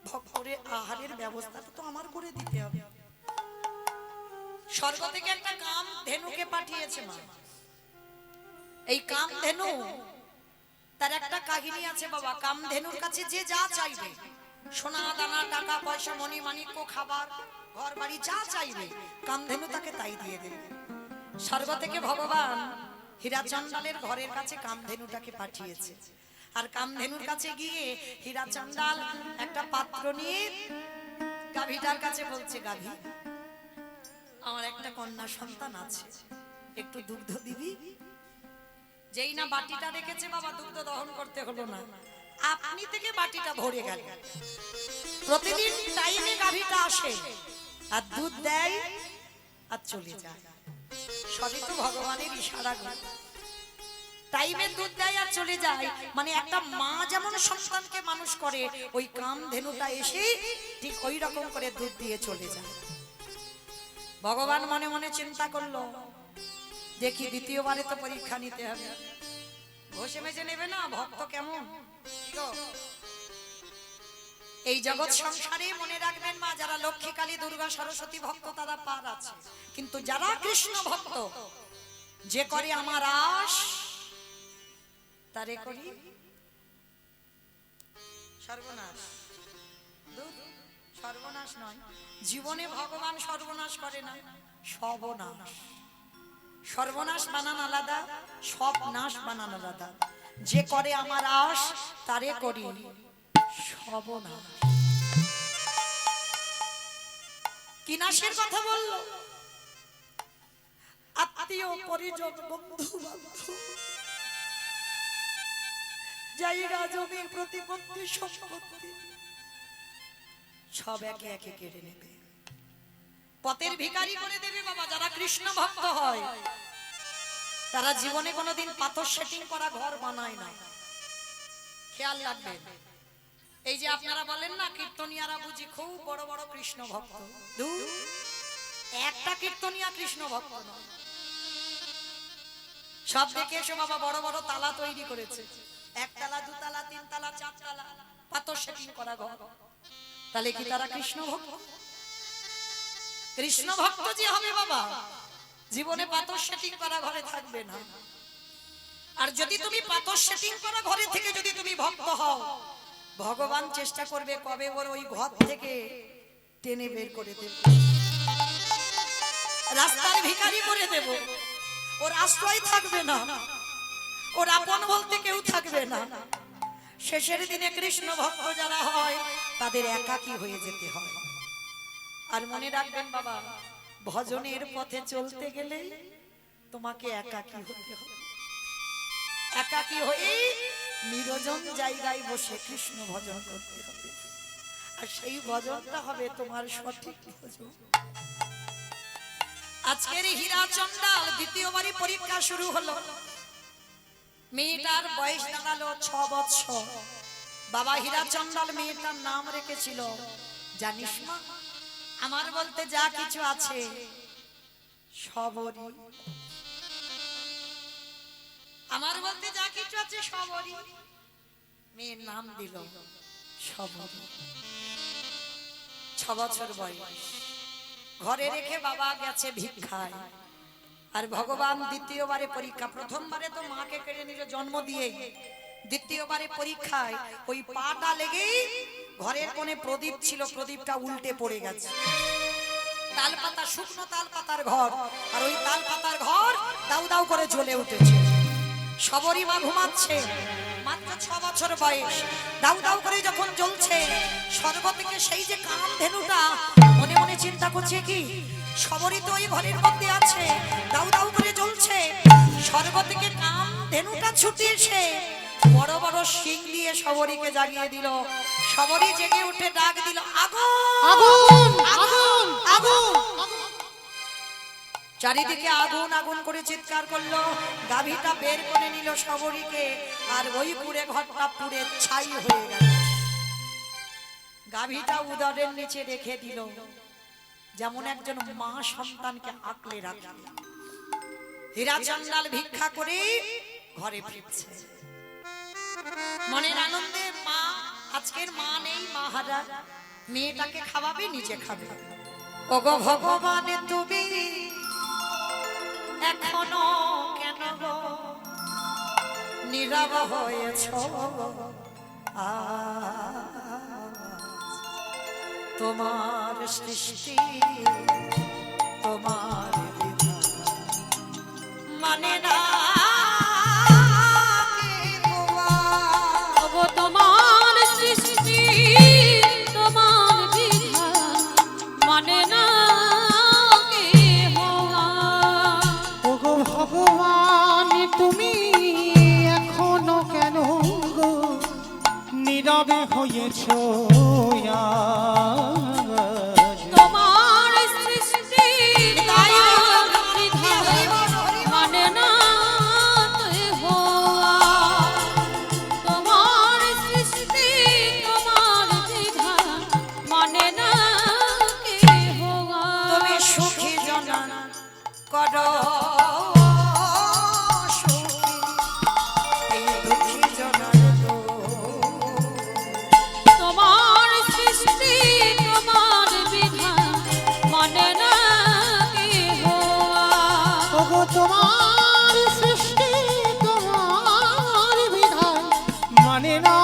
ভক্তরে আহারের ব্যবস্থাটা তো আমার করে দিতে হবে। স্বর্গ থেকে একটা কাম ধেনুকে পাঠিয়েছে মা। এই কাম ধেনু তার একটা কাহিনী আছে বাবা। কাম ধেনুর কাছে যে যা চাইবে, সোনা দানা, টাকা পয়সা, মণি মাণিক্য, খাবার, ঘর বাড়ি যা চাইবে, কাম ধেনু তাকে তাই দিয়ে দেবে। স্বর্গ থেকে ভগবান হীরাচন্দালের ঘরের কাছে কামধেনুটাকে পাঠিয়েছে। আর কামধেনুর কাছে গিয়ে হীরাচন্দাল একটা পাত্র নিয়ে গাভীটার কাছে বলছে, গাভী, আমার একটা কন্যা সন্তান আছে, একটু দুগ্ধ দিবি। যেই না বাটিটা রেখেছে বাবা, দুগ্ধ দহন করতে হলো না, আপনি থেকে বাটিটা ভরে গেল। প্রতিদিন টাইমে গাভীটা আসে আর দুধ দেয় আর চলে যায়। সবই তো ভগবানের ইশারা। টাইমে দুধ দেয় আর চলে যায়, মানে একটা মা যেমন সন্তানকে মানুষ করে, ওই কামধেনুটা এসে ঠিক ওই রকম করে দুধ দিয়ে চলে যায়। ভগবান মনে মনে চিন্তা করলো, দেখি দ্বিতীয়বারে তো পরীক্ষা নিতে হবে, ঘষে মেজে নেবে না ভক্ত কেমন। এই জগৎ সংসারে মনে রাখবেন মা, যারা লক্ষ্মী, কালী, দুর্গা, সরস্বতী ভক্ত তারা পার আছে, কিন্তু যারা কৃষ্ণ ভক্ত, যে করে আমার আশ তারে করি সর্বনাশ। সর্বনাশ নয়, জীবনে ভগবান সর্বনাশ করে না, সর্বনাশ। সর্বনাশ বানান আলাদা, সব নাশ বানান আলাদা। যে করে আমার আশ তারে করি সর্বনাশ। কি নাশের কথা বললো? আত্মীয় পরিজন, বন্ধু বান্ধব, জায়গা জমি, প্রতিপত্তি, সম্পত্তি সব একে একে কেড়ে নেবে, পথের ভিখারি করে দেবে বাবা। যারা কৃষ্ণ ভক্ত হয় তারা জীবনে কোনোদিন পাথর সেটিং করা ঘর বানায় না, খেয়াল রাখবেন। এই যে আপনারা বলেন না কীর্তনিয়ারা বুঝি খুব বড় বড় কৃষ্ণ ভক্ত, একটা কীর্তনিয়া কৃষ্ণ ভক্ত নয়। সব দেখে এসো বাবা, বড় বড় তালা তৈরি করেছে, একতলা, দুতলা, তিনতলা, চারতলা, পাথর সেটিং করা ঘর। তাহলে কি তারা কৃষ্ণ ভক্ত? কৃষ্ণ ভক্ত যে হবে বাবা, জীবনে পাথর সেটিং করা ঘরে থাকবে না। আর যদি তুমি পাথর সেটিং করা ঘরে থেকে যদি তুমি ভক্ত হও, ভগবান চেষ্টা করবে কবে ওর ওই ঘর থেকে টেনে বের করে দেব, রাস্তার ভিখারি করে দেব, ওর আশ্রয় থাকবে না, ওর আপন বলতে কেউ থাকবে না। শেষের দিনে কৃষ্ণ ভক্ত যারা হয় তাদের একাকী হয়ে যেতে হয়। আর মনে রাখবেন বাবা, ভজনের পথে চলতে গেলে তোমাকে একাকী হতে হবে। একাকী হয়ে নিরজন জায়গায় বসে কৃষ্ণ ভজন করতে হবে। আর সেই ভজনটা হবে তোমার সঠিক ভজন। আজকের হীরা চন্ডাল দ্বিতীয়বারই পরীক্ষা শুরু হলো। মেয়েটার বয়স দাঁড়ালো 6 বছর। বাবা হীরা চন্ডাল মেয়েটার নাম রেখেছিল জানিস মা, আমার বলতে যা কিছু আছে সবরই, আমার বলতে যা কিছু আছে সবরই। মেয়ের নাম দিল সবরী। 6 বছর বয়স। ঘরে রেখে বাবা গেছে ভিক্ষায়। আর ভগবান দ্বিতীয়বারে পরীক্ষা, প্রথমবারে তো মাকে কেড়ে নিল জন্ম দিয়ে, দ্বিতীয়বারে পরীক্ষায় ওই পাটা লেগেই ঘরের কোণে প্রদীপ ছিল, প্রদীপটা উল্টে পড়ে গেছে। তালপাতা, শুকনো তালপাতার ঘর, আর ওই তালপাতার ঘর দাউ দাউ করে জ্বলে উঠেছে। সবরী মা ঘুমাচ্ছে, মাত্র 6 বছর বয়স। দাউ দাউ করে যখন জ্বলছে, স্বর্গ থেকে সেই যে কামধেনুটা মনে মনে চিন্তা করছে কি সবরী তো ওই ঘরের মধ্যে আছে, দাউ দাউ করে জ্বলছে। স্বর্গ থেকে কামধেনুটা ছুটে এসে বড় বড় শিং দিয়ে সবরীকে জাগিয়ে দিল। সবরী জেগে উঠে ডাক দিল আগুন আগুন আগুন আগুন। চারিদিকে আগুন আগুন করে চিৎকার করলো। গাভীটা বের করে নিল সবরীকে, আর ওই পুড়ে ঘরটা পুড়ে ছাই হয়ে গেল। গাভীটা উদরের নিচে রেখে দিল, যেমন একজন মা সন্তানকে আঁকলে রাখে। হীরা চন্ডাল ভিক্ষা করে ঘরে ফিরছে মনের আনন্দে। মা আজকের মা নেই, মা হারা। মেয়েটাকে খাওয়াবে, নিজে খাবে। ওগো ভগবান তুমি এখনো কেন গো নীরব হয়েছ? তোমার সৃষ্টি তোমার বিধান মানে না তোমার সৃষ্টি তোমার বিধান মানে না ওগো ভগবান তুমি এখনো কেন গো নীরবে হয়েছ? তোমার সৃষ্টি তোমার বিধান মানে না তোমার সৃষ্টি তোমার বিধান মানে না তুমি সুখী জনা করো সুখী এই দুঃখী জনার তোমার সৃষ্টি তোমার বিধান মানে না ওগো তোমার সৃষ্টি তোমার বিধান মানে না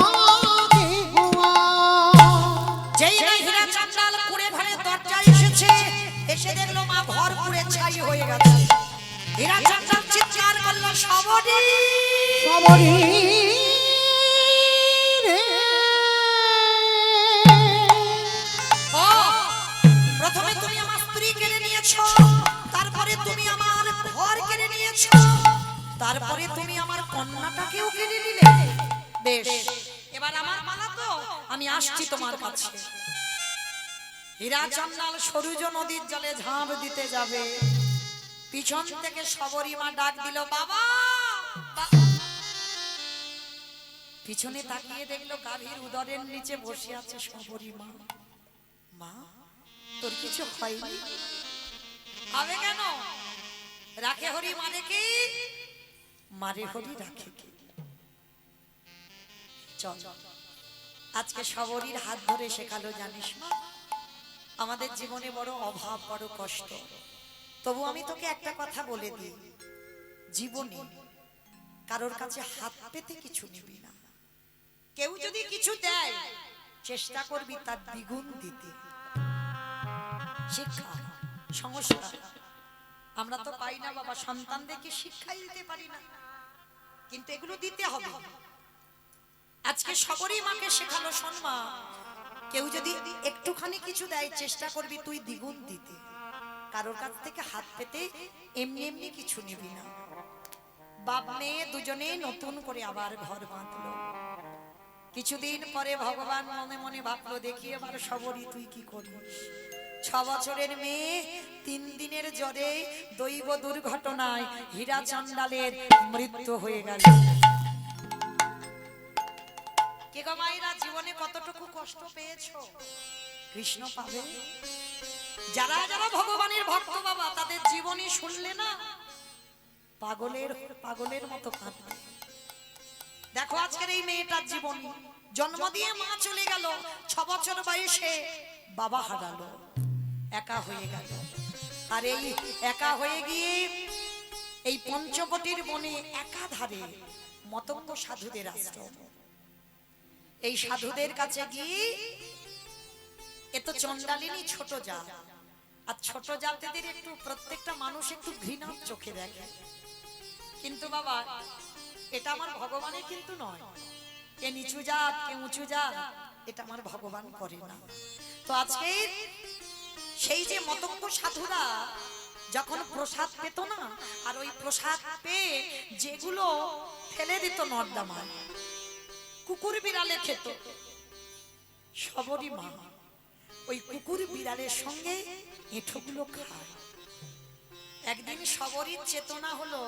যেই না হীরা চন্ডাল পুড়ে ঘরে দরজায় এসেছে, এসে দেখলো মা ঘর পুড়ে ছাই হয়ে গেছে। হীরা চন্ডাল চিৎকার করলো সবরী সবরী রে। ও প্রথমে তুমি আমার স্ত্রী কেড়ে নিয়েছো, তারপরে তুমি আমার ঘর কেড়ে নিয়েছো, তারপরে তুমি আমার কন্যাটাকেও কেড়ে নিলে। বেশ, এবার আমার পালা তো, আমি আসছি তোমার কাছে। হীরা চন্ডাল সরুজ নদীর জলে ঝাঁপ দিতে যাবে, পিছন থেকে সবরী মা ডাক দিল বাবা। পিছনে তাকিয়ে দেখলো গাভীর উদরের নিচে বসে আছে সবরী মা। মা তোর কিছু হয়নি? হবে কেন? রাখে হরি মানে কি? মারে হরি রাখে কি? চল আজকে সবরীর হাত ধরে শেখালো জানিস মা, আমাদের জীবনে বড় অভাব, বড় কষ্ট, তবু আমি তোকে একটা কথা বলে দিই, জীবনে কারোর কাছে হাত পেতে কিছু নিবি না। কেউ যদি কিছু দেয় চেষ্টা করবি তার দ্বিগুণ দিতে। শিক্ষা, সংস্কার আমরা তো পাই না বাবা, সন্তানদেরকে শিক্ষাই দিতে পারি না, কিন্তু এগুলো দিতে হবে। আজকে সবরই মাকে শেখালো, শোন মা, কেউ যদি একটুখানি কিছু দেয় চেষ্টা করবি তুই দ্বিগুণ দিতে। কারোর কাছ থেকে হাত পেতে এমনি এমনি কিছু নিবি না। বাপ মেয়ে দুজনে নতুন করে আবার ঘর বাঁধলো। কিছুদিন পরে ভগবান মনে মনে ভাবলো, দেখি এবার সবরই তুই কি করিস। 6 বছরের মেয়ে 3 দিনের জ্বরে দৈব দুর্ঘটনায় হীরা চন্ডালের মৃত্যু হয়ে গেল। কে গো মায়েরা, জীবনে কতটুকু কষ্ট পেয়েছো, কৃষ্ণ পাবে। যারা যারা ভগবানের ভক্ত বাবা, তাদের জীবনী শুনলে না পাগলের মতো কাঁদবে। দেখো আজকের এই মেয়েটার জীবনী, জন্ম দিয়ে মা চলে গেল, 6 বছর বয়সে বাবা হারালো, একা হয়ে গেল। আর এই একা হয়ে গিয়ে এই পঞ্চবটির বনে একাধারে মতঙ্গ সাধুদের আশ্রম। এই সাধুদের কাছে গিয়ে, এ তো চন্ডালিনী ছোট জাত, আর ছোট জাতিদের একটু প্রত্যেকটা মানুষ একটু ঘৃণার চোখে দেখে। কিন্তু বাবা এটা আমার ভগবানের কিন্তু নয়, কে নিচু জাত কে উঁচু জাত এটা আমার ভগবান করে না। তো আজকে সেই যে মতঙ্গ সাধুরা যখন প্রসাদ পেত না, আর ওই প্রসাদ পেয়ে যেগুলো ফেলে দিত নর্দমায়, কুকুর বিড়ালে খেত, সবরই মা ওই কুকুর বিড়ালের সঙ্গে এঁঠোগুলো খায়। একদিন সবরই চেতনা হলো,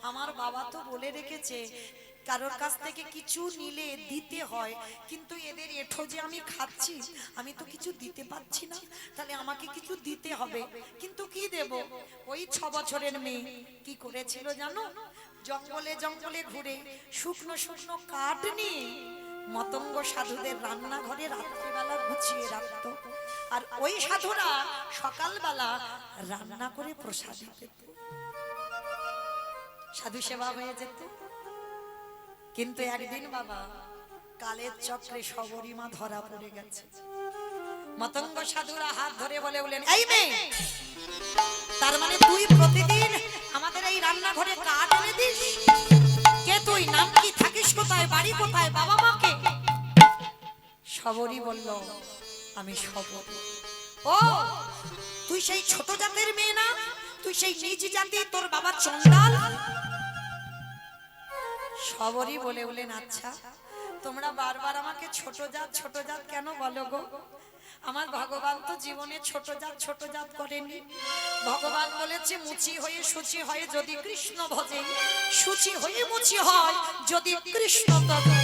আমার বাবা তো বলে রেখেছে কারোর কাছ থেকে কিছু নিলে দিতে হয়, কিন্তু এদের এঁঠো যে আমি খাচ্ছি, আমি তো কিছু দিতে পারছি না, তাহলে আমাকে কিছু দিতে হবে। কিন্তু কি দেব? ওই 6 বছরের মেয়ে কি করেছিল জানো? জঙ্গলে জঙ্গলে ঘুরে শুকনো শুকনো কাঠ নিয়ে মতঙ্গ সাধুদের রান্নাঘরে রাত্রিবেলা গুছিয়ে রাখতো, আর ওই সাধুরা সকালবেলা রান্না করে প্রসাদ পেত, সাধু সেবা হয়ে যেত। কিন্তু একদিন বাবা কালের চক্রে সবরী মা ধরা পড়ে গেছে। মতঙ্গ সাধুরা হাত ধরে বলে বলেন, এই মেয়ে, তার মানে তুই প্রতিদিন আমাদের এই রান্নাঘরে কাঠ এনে দিস? কে তুই? নাম কি? থাকিস কোথায়? বাড়ি কোথায়? বাবা মাকে? সবরী বলল, আমি সবর। ও তুই সেই ছোট জাতের মেয়ে না? তুই সেই নিজ জাতি, তোর বাবা চন্ডাল? সবরী বলে বলেন, আচ্ছা তোমরা বারবার আমাকে ছোট জাত কেন বলো গো? আমার ভগবান তো জীবনে ছোট জাত করেনি। ভগবান বলেছে, মুচি হয়ে শুচি হয় যদি কৃষ্ণ ভজে, শুচি হয়ে মুচি হয় যদি কৃষ্ণ তবে।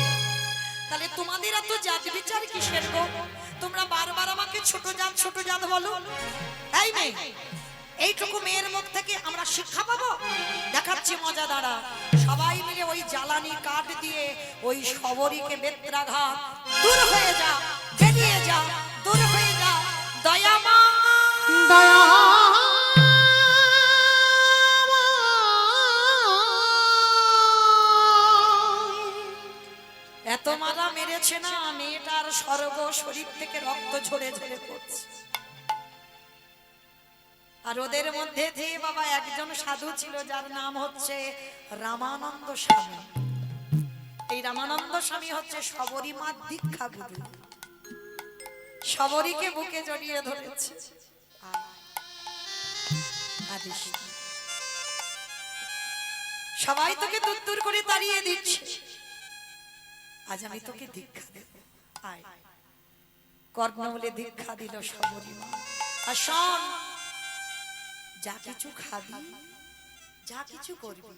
তাহলে তোমাদের এত জাত বিচার কিসের গো? তোমরা বারবার আমাকে ছোট জাত বলো। এই মেয়ে, এইটুকু মেয়ের মুখ থেকে আমরা শিক্ষা পাবো? দেখাচ্ছি মজা দাঁড়া। সবাই মিলে ওই জ্বালানি কাঠ দিয়ে ওই সবরীকে বেত্রাঘাত, দূর হয়ে যা, বেরিয়ে যা, দূর হয়ে যা, দয়া মা দয়া এত মারা মেরেছে না, মেয়েটার সর্ব শরীর থেকে রক্ত ঝরে ঝরে পড়ছে। আর ওদের মধ্যে দিয়ে বাবা একজন সাধু ছিল, যার নাম হচ্ছে রামানন্দ স্বামী। এই রামানন্দ স্বামী হচ্ছে সবরী মার দীক্ষা গুরু। সবরীকে বুকে জড়িয়ে ধরেছে, সবাই তোকে দূর দূর করে তাড়িয়ে দিচ্ছে, আজ আমি তোকে দীক্ষা দেব, আয়। কর্ণ বলে দীক্ষা দিল সবরী মা। আর শোন, যা কিছু খাবি, যা কিছু করবি,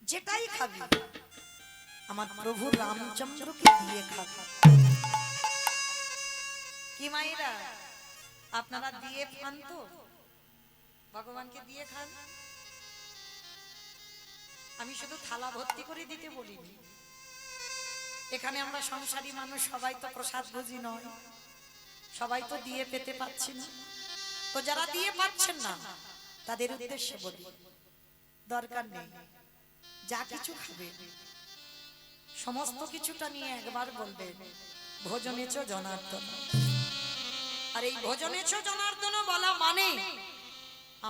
যেটাই খাবি আমার প্রভু রামচন্দ্রকে দিয়ে খাবি। কি মায়েরা, আপনারা দিয়ে খান তো? ভগবানকে দিয়ে খান? আমি শুধু থালা ভর্তি করে দিতে বলিনি। এখানে আমরা সংসারী মানুষ, সবাই তো প্রসাদ ভোজি নয়, সবাই তো দিয়ে পেতে পাচ্ছি না। তো যারা দিয়ে পাচ্ছেন না, তাদের উদ্দেশ্যে বলি, দরকার নেই, যা কিছু খাবে সমস্ত কিছুটা নিয়ে একবার বলবেন ভোজনেচ জনার্দন। আর এই ভোজনেচ জনার্দন বলা মানে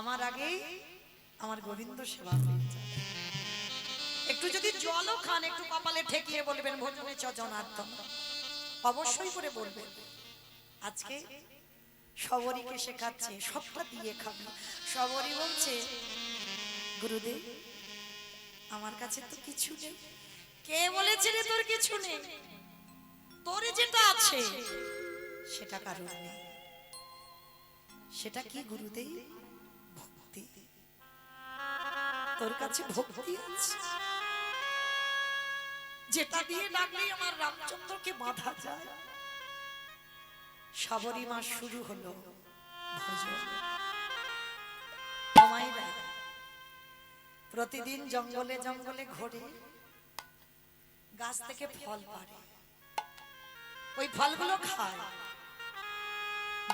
আমার আগে আমার গোবিন্দ সেবা হয়ে যাবে। একটু যদি জলও খান, একটু কপালে ঠেকিয়ে বলবেন ভোজনেচ জনার্দন, অবশ্যই করে বলবেন। আজকে সবরীকে শেখাচ্ছে সবটা দিয়ে খাবে। সবরী বলছে, গুরুদেব আমার কাছে তো কিছু নেই। কে বলেছে রে তোর কিছু নেই? তোর যেটা আছে সেটা কারণ নেই। সেটা কি গুরুদেব? ভক্তি। তোর কাছে ভক্তি আছে, যেটা দিয়ে ডাকলেই আমার রামচন্দ্রকে বাঁধা যায়। সবরী মাস শুরু হলো ভোজন। মায়েরা প্রতিদিন জঙ্গলে জঙ্গলে ঘোরে, গাছ থেকে ফল পাড়ে, ওই ফলগুলো খায়।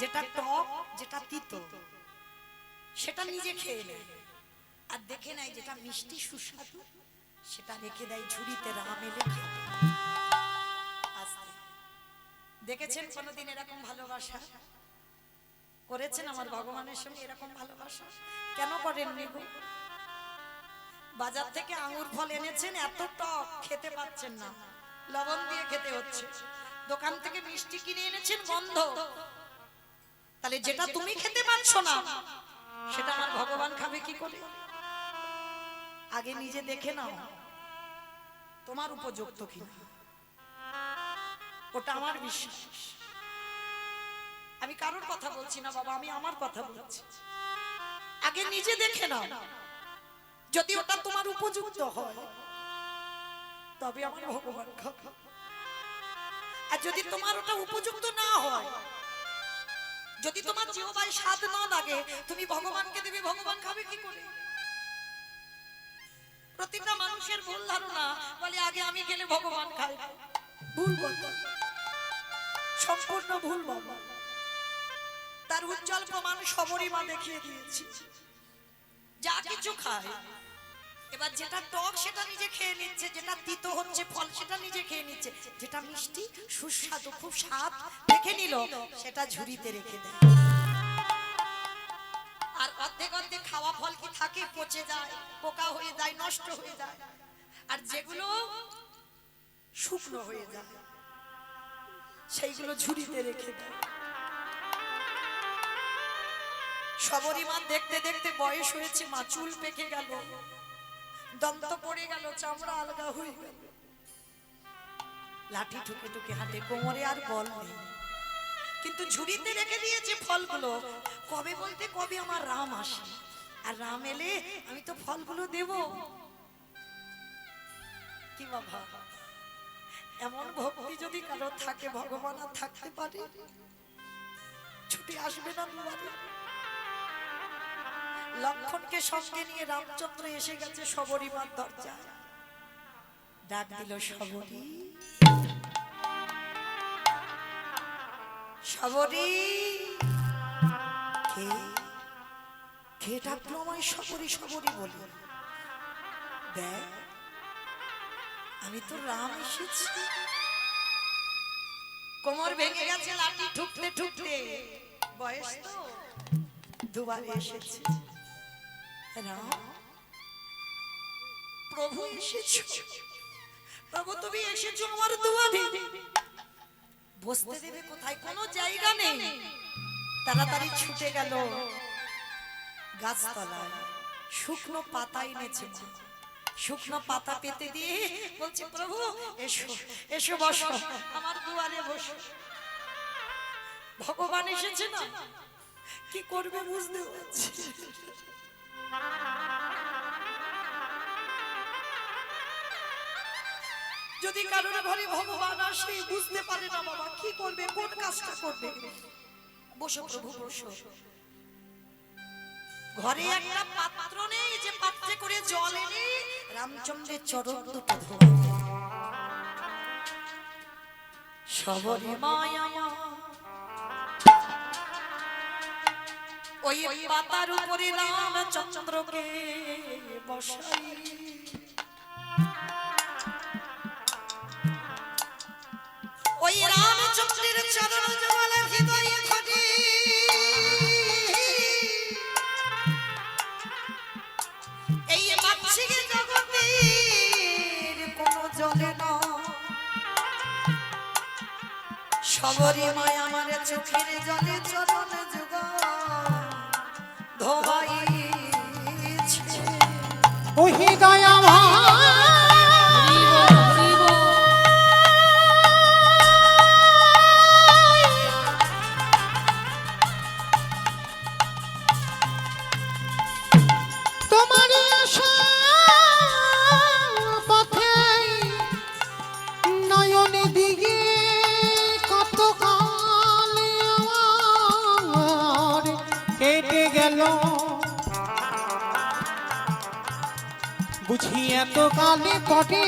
যেটা টক, যেটা তিতো সেটা নিজে খেয়ে নেয়, আর দেখে নেয় যেটা মিষ্টি সুস্বাদু সেটা রেখে দেয় ঝুড়িতে, রাম এলে খাবে। আস্তে দেখেছেন কোনোদিন এরকম ভালোবাসা করেছেন আমার ভগবানের সঙ্গে? এরকম ভালোবাসা কেন করেননি গো? বাজার থেকে আঙ্গুর ফল এনেছেন, এত টক খেতে পাচ্ছেন না, লবণ দিয়ে খেতে হচ্ছে। দোকান থেকে মিষ্টি কিনে এনেছেন, গন্ধ। তাহলে যেটা তুমি খেতে পাচ্ছ না সেটা আমার ভগবান খাবে কি করে? আগে নিজে দেখে নাও তোমার উপযুক্ত কিনা, ওটা আমার বিশ্বাস। আমি কারোর কথা বলছি না বাবা, আমি আমার কথা বলছি। আগে নিজে দেখে নাও, যদি ওটা তোমার উপযুক্ত হয় তবে আমার ভগবান খাবে। আর যদি তোমার ওটা উপযুক্ত না হয়, যদি তোমার জিহ্বায় স্বাদ না লাগে, তুমি ভগবানকে দেবে, ভগবান খাবে কি করে? প্রতিটা মানুষের ভুল ধারণা, বলে আগে আমি খেলে ভগবান খায়। ভুল কথা, সম্পূর্ণ ভুল বাবা। তার উজ্জ্বল প্রমাণ সবরী মা দেখিয়ে দিয়েছি। যা কিছু খায়, এবার যেটা টক সেটা নিজে খেয়ে নিচ্ছে, যেটা তিতো হচ্ছে ফল সেটা নিজে খেয়ে নিচ্ছে, যেটা মিষ্টি সুস্বাদু খুব স্বাদ দেখে নিল সেটা ঝুড়িতে রেখে দেয়। আর অর্ধেক অর্ধেক খাওয়া ফল কি থাকে? পচে যায়, পোকা হয়ে যায়, নষ্ট হয়ে যায়। আর যেগুলো শুকনো হয়ে যায় সেইগুলো ঝুড়িতে রেখে দেয়। সবরী মা দেখতে দেখতে বয়স হয়েছে, মা চুল পেকে গেল, দন্ত পড়ে গেল, চামড়া আলগা হয়ে গেল, লাঠি ঠুকে ঠুকে হাঁটে, কোমরে আর বল নেই। কিন্তু ঝুড়িতে রেখে দিয়েছে ফলগুলো। কবে বলতে কবে আমার রাম আসে, আর রাম এলে আমি তো ফলগুলো দেব। কি বাবা, এমন ভক্তি যদি কারো থাকে, ভগবান আর থাকতে পারে? ছুটে আসবে না দুয়ারে? লক্ষণকে সঙ্গে নিয়ে রামচন্দ্র এসে গেছে সবরী মার দরজায়। ডাক দিল, সবরী, সবরী। কে কে ডাকলো আমায় সবরী সবরী বলি? দেখ আমি তো রাম এসেছি। কোমর ভেঙে গেছে, লাঠি ঠুকতে ঠুকতে, বয়স তো, দুবারে এসেছি। রাম, প্রভু এসেছো, প্রভু তুমি এসেছো আমার দুয়ারে। বসতে দেবে কোথায়? কোনো জায়গা নেই। তাড়াতাড়ি ছুটে গেল গাছতলায়, শুকনো পাতা এনেছে। শুকনো পাতা পেতে দিয়ে বলছে, প্রভু এসো এসো, বসো আমার দুয়ারে বসো। ভগবান এসেছে না, কি করবে বুঝতে পারছি। যদি কারোর ঘরে ভগবান আসে বুঝতে পারে না বাবা, কি করবে, কোন কাজটা করবে? বসো প্রভু বসো। ঘরে একটা পাত্র নেই যে পাত্রে করে জল এনে রামচন্দ্রের চরণ দুটো ধোয়া। সবরী মায়া ওই পাতার উপরে রামচন্দ্রকে বসাই ওই রামচন্দ্রের চরণ জলে হৃদয়ে ঘটে এই মাছিকে জগতের কোন জলে না সবরি মায় আমার চোখের জলে চরণ যুগ ধোয়াইছে ও হৃদয় আমার তোমারই আশা পথে নয়নে দিকে কত কাল আমার কেটে গেল বুঝি এত কালে পটে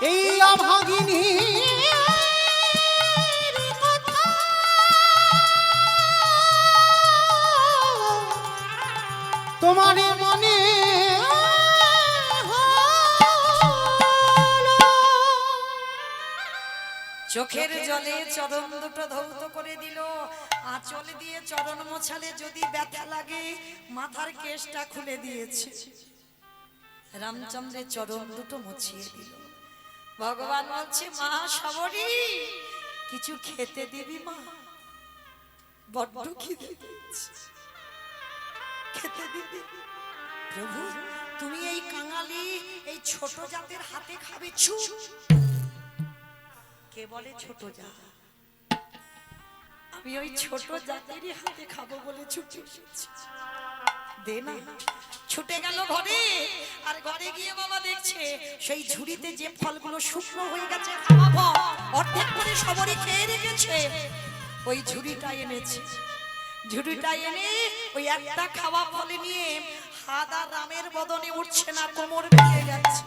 এই অভাগিনী তোমার মনে চোখের জলে চরণ দুটো ধৌত করে দিল আঁচল দিয়ে চরণ মোছালে যদি ব্যথা লাগে মাথার কেশটা খুলে দিয়েছে রামচন্দ্রের চরণ দুটো মুছিয়ে দিল ভগবান বলছে মা সবরি কিছু খেতে দিবি মা বড্ড খিদে পেয়েছে খেতে দিবি প্রভু তুমি এই কাঙালি এই ছোট জাতের হাতে খাবে ছু কে বলে ছোট জাত আমি ওই ছোট জাতেরই হাতে খাবো বলে ছুটে এসেছি দে না ছুটে গেল ঘরে আর ঘরে গিয়ে বাবা দেখছে সেই ঝুড়িতে যে ফলগুলো শুকনো হয়ে গেছে খাওয়া ফল অর্ধেক করে সবরই খেয়ে রেখেছে ওই ঝুড়িটা এনেছে ঝুড়িটা এনে ওই একটা খাওয়া ফলে নিয়ে হাত আর রামের বদনে উঠছে না কোমর ভেঙে যাচ্ছে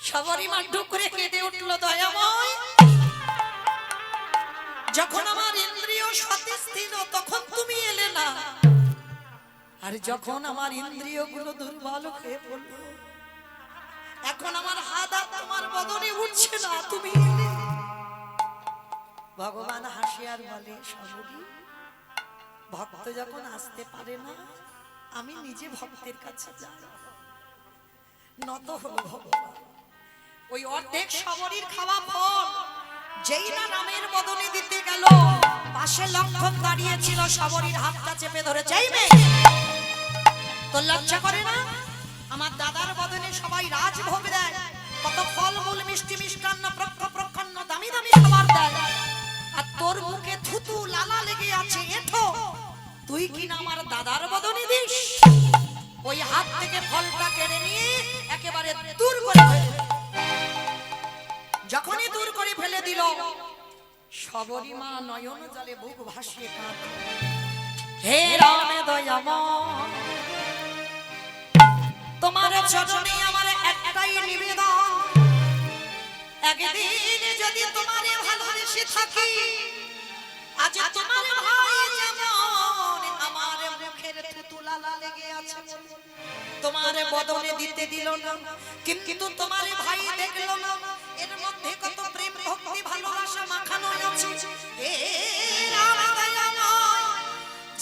সবরই মা ঢুক করে কেঁদে উঠলো দয়াময় যখন আমার ইন্দ্রিয় সতেজ ছিল তখন তুমি এলে না আর যখন আমার ইন্দ্রিয়গুলো দুর্বল হয়ে পড়ল এখন আমার হাত আর তোমার বদনে উঠছে না তুমি এলে ভগবান হাসি আর বলে সবরি ভক্ত যখন আসতে পারে না আমি নিজে ভক্তের কাছে যাই নত হলো ভগবান ওই অর্ধেক সবরীর খাওয়া ফল যেই না রামের বদনে দিতে গেল পাশে লক্ষণ দাঁড়িয়েছিল সবরীর হাতটা চেপে ধরে চাইবে তোর লজ্জা করে না আমার দাদার বদনে সবাই রাজভোগ দেয় কত ফল মূল মিষ্টি মিষ্টান্ন প্রক্ষন্ন দামি দামি খাবার দেয় আর তোর মুখে থুতু লালা লেগে আছে এঠো তুই কি না আমার দাদার বদনে দিস ওই হাত থেকে ফলটা কেড়ে নিয়ে একেবারে দূর করে ফেলে যখনই দূর করে ফেলে দিল সবরী মা নয়ন জলে বুক ভাসিয়ে কাঁদে হে রাম দয়াময় তোমার চরণে আমার একটাই নিবেদন একদিন যদি তোমারে ভালোবেসে থাকি আজ তোমার ভাই যেমন আমার মুখের থুতু লালা লেগে আছে তোমার বদনে দিতে দিল না কিন্তু তোমার ভাই দেখলো না এর মধ্যে কত প্রেম ভক্তি ভালোবাসা মাখানো আছে এ রাম দয়াময়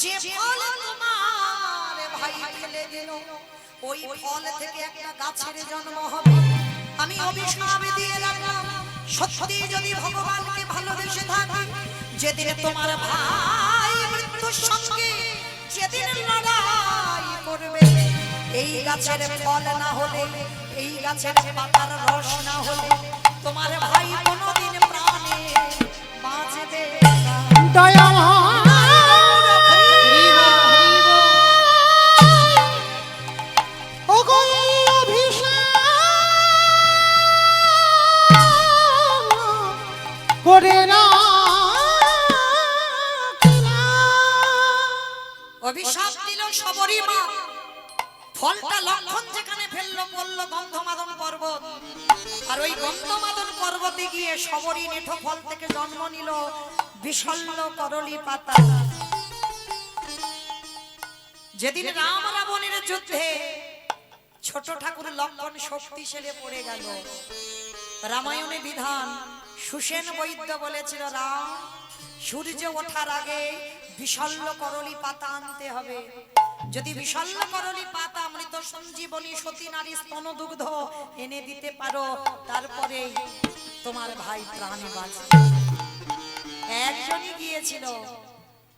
যে ফল তোমার ভাই ফেলে দিল ওই ফল থেকে একটা গাছের জন্ম হবে আমি অভিশাপ দিয়ে রাখলাম সত্যি যদি ভগবানকে ভালোবেসে থাকি যেদিন তোমার ভাই মৃত্যুর সঙ্গে যেদিন লড়াই করবে এই গাছের ফল না হলে এই গাছের পাতার রস না হলে তোমার ভাই কোনোদিন প্রাণে বাঁচবে না দয়া করে না অভিশাপ দিল সবরী মা ফলটা লক্ষণ যেখানে ফেললো বলল গন্ধমাদন পর্বত আর ওই গন্ধমাদন পর্বতে গিয়ে সবরী নেঠো ফল থেকে জন্ম নিল বিশল্য করলি পাতা। যেদিন রাম রাবণের যুদ্ধে ছোট ঠাকুর লক্ষণ শক্তিশালী পড়ে গেল, রামায়ণে বিধান সুসেন বৈদ্য বলেছিল, রাম সূর্য ওঠার আগে বিশল্য করলি পাতা আনতে হবে। যদি বিশল্য করলি পাতা অমৃত সঞ্জীবনী সতী নারী স্তন দুগ্ধ এনে দিতে পারো, তারপরে তোমার ভাই প্রাণে বাঁচবে। একজনই গিয়েছিল,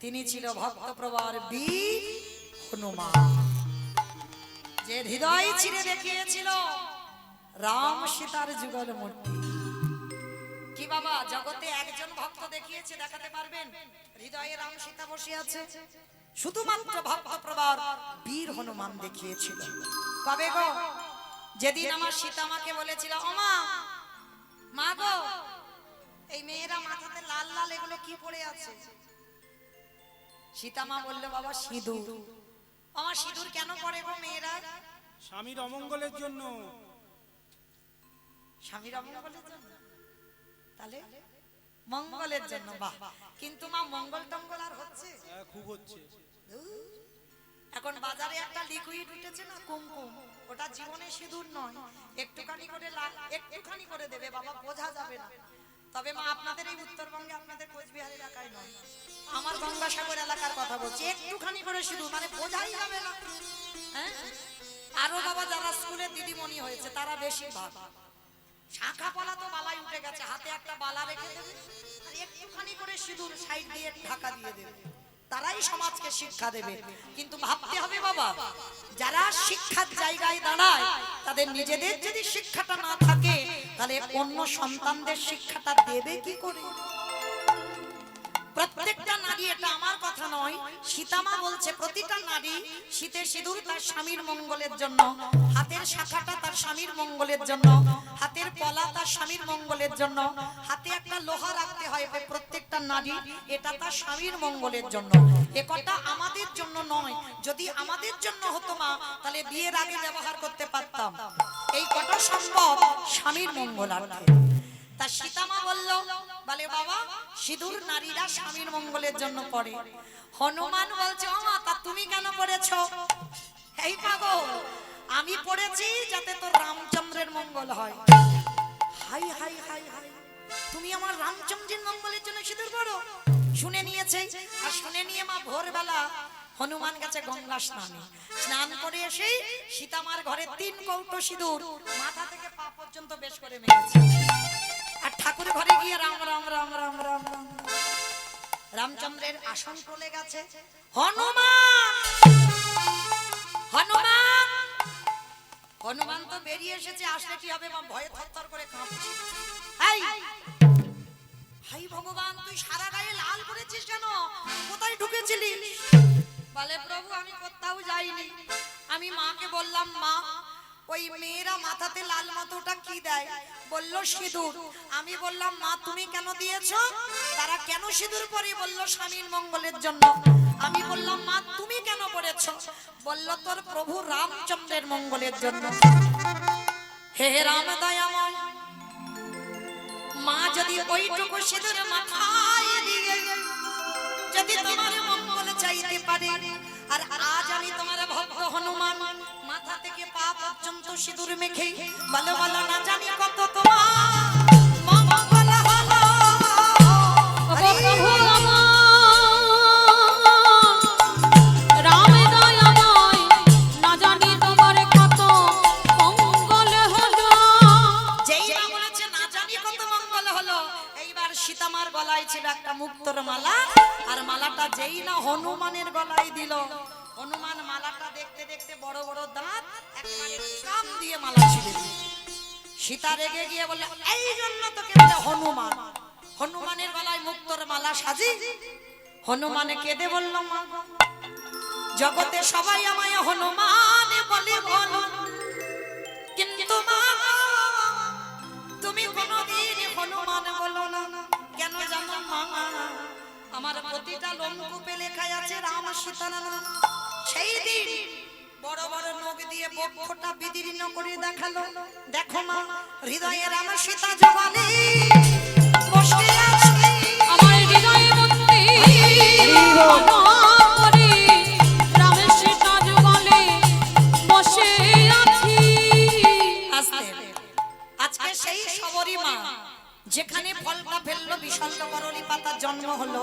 তিনি ছিল ভক্তপ্রবর বীর হনুমান, যে হৃদয় চিরে দেখিয়েছিল রাম সীতার যুগল মূর্তি। কি বাবা, জগতে একজন ভক্ত দেখিয়েছে, দেখাতে পারবেন হৃদয়ে রাম সীতা বসে আছে? শুধুমাত্র ভক্তপ্রবর বীর হনুমান দেখিয়েছিল। কবে গো? যেদিন আমার সীতা মাকে বলেছিল, ও মা, মা গো, এই মেয়েরা মাথাতে লাল লাল এগুলো কি পড়ে আছে? সীতা মা বলল, বাবা সিঁদুর। আমার সিঁদুর কেন পড়ে গো মেয়েরা? স্বামীর অমঙ্গলের জন্য। স্বামীর অমঙ্গলের জন্য? তাহলে মঙ্গলের জন্য। বাহ, কিন্তু মা মঙ্গল টঙ্গল আর হচ্ছে? হ্যাঁ, খুব হচ্ছে। এখন বাজারে একটা লিকুইড উঠেছে না, কুমকুম, ওটা জীবনে সিঁদুর নয়, একটুখানি করে দেবে বাবা, বোঝা যাবে না। তবে মা আপনাদের এই উত্তরবঙ্গে, আপনাদের কোচবিহার এলাকায় নয়, আমার গঙ্গাসাগর এলাকার কথা বলছি, একটুখানি করে সিঁদুর, মানে বোঝাই যাবে না। হ্যাঁ, আরো বাবা যারা স্কুলের দিদিমণি হয়েছে তারা বেশিরভাগ শাখা পলা তো বালাই উঠে গেছে, হাতে একটা বালা রেখে দেবে আর একটুখানি করে সিঁদুর সাইড দিয়ে ঢাকা দিয়ে দেবে, তারাই সমাজকে শিক্ষা দেবে। কিন্তু ভাবতে হবে বাবা, যারা শিক্ষার জায়গায় দাঁড়ায় তাদের নিজেদের যদি শিক্ষাটা না থাকে, তাহলে অন্য সন্তানদের শিক্ষাটা দেবে কি করে? প্রত্যেকটা নারী, এটা আমার কথা নয়, সীতামা বলছে প্রতিটা নারী শীতে সিঁদুর তার স্বামীর মঙ্গলের জন্য, হাতের শাখাটা তার স্বামীর মঙ্গলের জন্য, হাতের পলা তার স্বামীর মঙ্গলের জন্য, হাতে একটা লোহা রাখতে হয় প্রত্যেকটা নারী, এটা তার স্বামীর মঙ্গলের জন্য। এ কথা আমাদের জন্য নয়, যদি আমাদের জন্য হতো মা, তাহলে বিয়ের আগে ব্যবহার করতে পারতাম। এই কথা সম্ভব স্বামীর মঙ্গলার্থে। তা সীতামা বলল, বলে বাবা সিঁদুর নারীরা স্বামীর মঙ্গলের জন্য পড়ে। হনুমান বলছে, ও মা, তা তুমি কেন পড়েছো? এই পাগল, আমি পড়েছি যাতে তোর রামচন্দ্রের মঙ্গল হয়। হাই হাই হাই হাই, তুমি আমার রামচন্দ্রের মঙ্গলের জন্য সিঁদুর পড়ো? শুনে নিয়েছে, আর শুনে নিয়ে মা ভোরবেলা হনুমান গেছে গঙ্গা স্নানে, স্নান করে এসে সীতামার ঘরে 3 কৌটো সিঁদুর মাথা থেকে পা পর্যন্ত বেশ করে মেরেছে। আর ঠাকুর ঘরে গিয়ে রাম রাম রাম রাম রাম রাম, রামচন্দ্রের আসন চলে গেছে। হনুমান, হনুমান, হনুমান তো বেরিয়ে এসেছে, আসলে কি হবে মা? ভয়ে থরথর করে কাঁপছে। এই হাই ভগবান, তুই সারা গায়ে লাল করেছিস কেন? কোথায় ঢুকেছিলি? বলে, প্রভু আমি কোথাও যাইনি, আমি মাকে বললাম, মা ওই মেয়েরা মাথাতে লাল মতোটা কি দেয়? বলল সিঁদুর। আমি বললাম, মা তুমি কেন দিয়েছো? তারা কেন সিঁদুর পরে? বলল স্বামীর মঙ্গলের জন্য। আমি বললাম, মা তুমি কেন পড়েছো? বলল তোর প্রভু রামচন্দ্রের মঙ্গলের জন্য। হে রাম দয়াময়, মা যদি ওইটুকু সিঁদুর মাথায় দিয়ে যদি তোমার মঙ্গল চাইতে পারে, আর আজ আমি তোমার ভক্ত হনুমান মাথা থেকে পা পর্যন্ত সিঁদুর মেখে বলো বলো না জানি কত তোমার মঙ্গল হলো। ওগো প্রভু আমার, রাম দয়াময়, না জানি তোমার কত মঙ্গল হলো। যেই না বলেছে না জানি কত মঙ্গল হলো, এইবার সীতামার গলায় ছিল একটা মুক্তোর মালা, আর মালাটা যেই না হনুমানের গলায় দিল, হনুমান মালাটা দেখতে দেখতে বড় বড় দাঁত একবারে কাম দিয়ে মালা ছিঁড়ে দিল। সীতা রেগে গিয়ে বলল, এই জন্য তোকে বলে হনুমান। হনুমানের গলায় মুক্তোর মালা সাজি হনুমানে কেঁদে বলল, মা জগতে সবাই আমায় হনুমান বলে বলো, কিন্তু মা তুমি কোনদিন হনুমান বলো না। কেন জানো মা? আমার প্রতিটা লোমকূপে লেখা আছে রাম সীতা নাম। সেই দিন বড় বড় নখ দিয়ে বক্ষটা বিদীর্ণ করে দেখালো, দেখো মা হৃদয়ে রাম সীতা জবানে বসে আছে। আমার হৃদয়ে করি রামের সীতা যুগলে বসে আছি। আস্তে আজকে সেই সবরী মা যেখানে ফলটা ফেললো বিশাল করলি পাতার জন্ম হলো,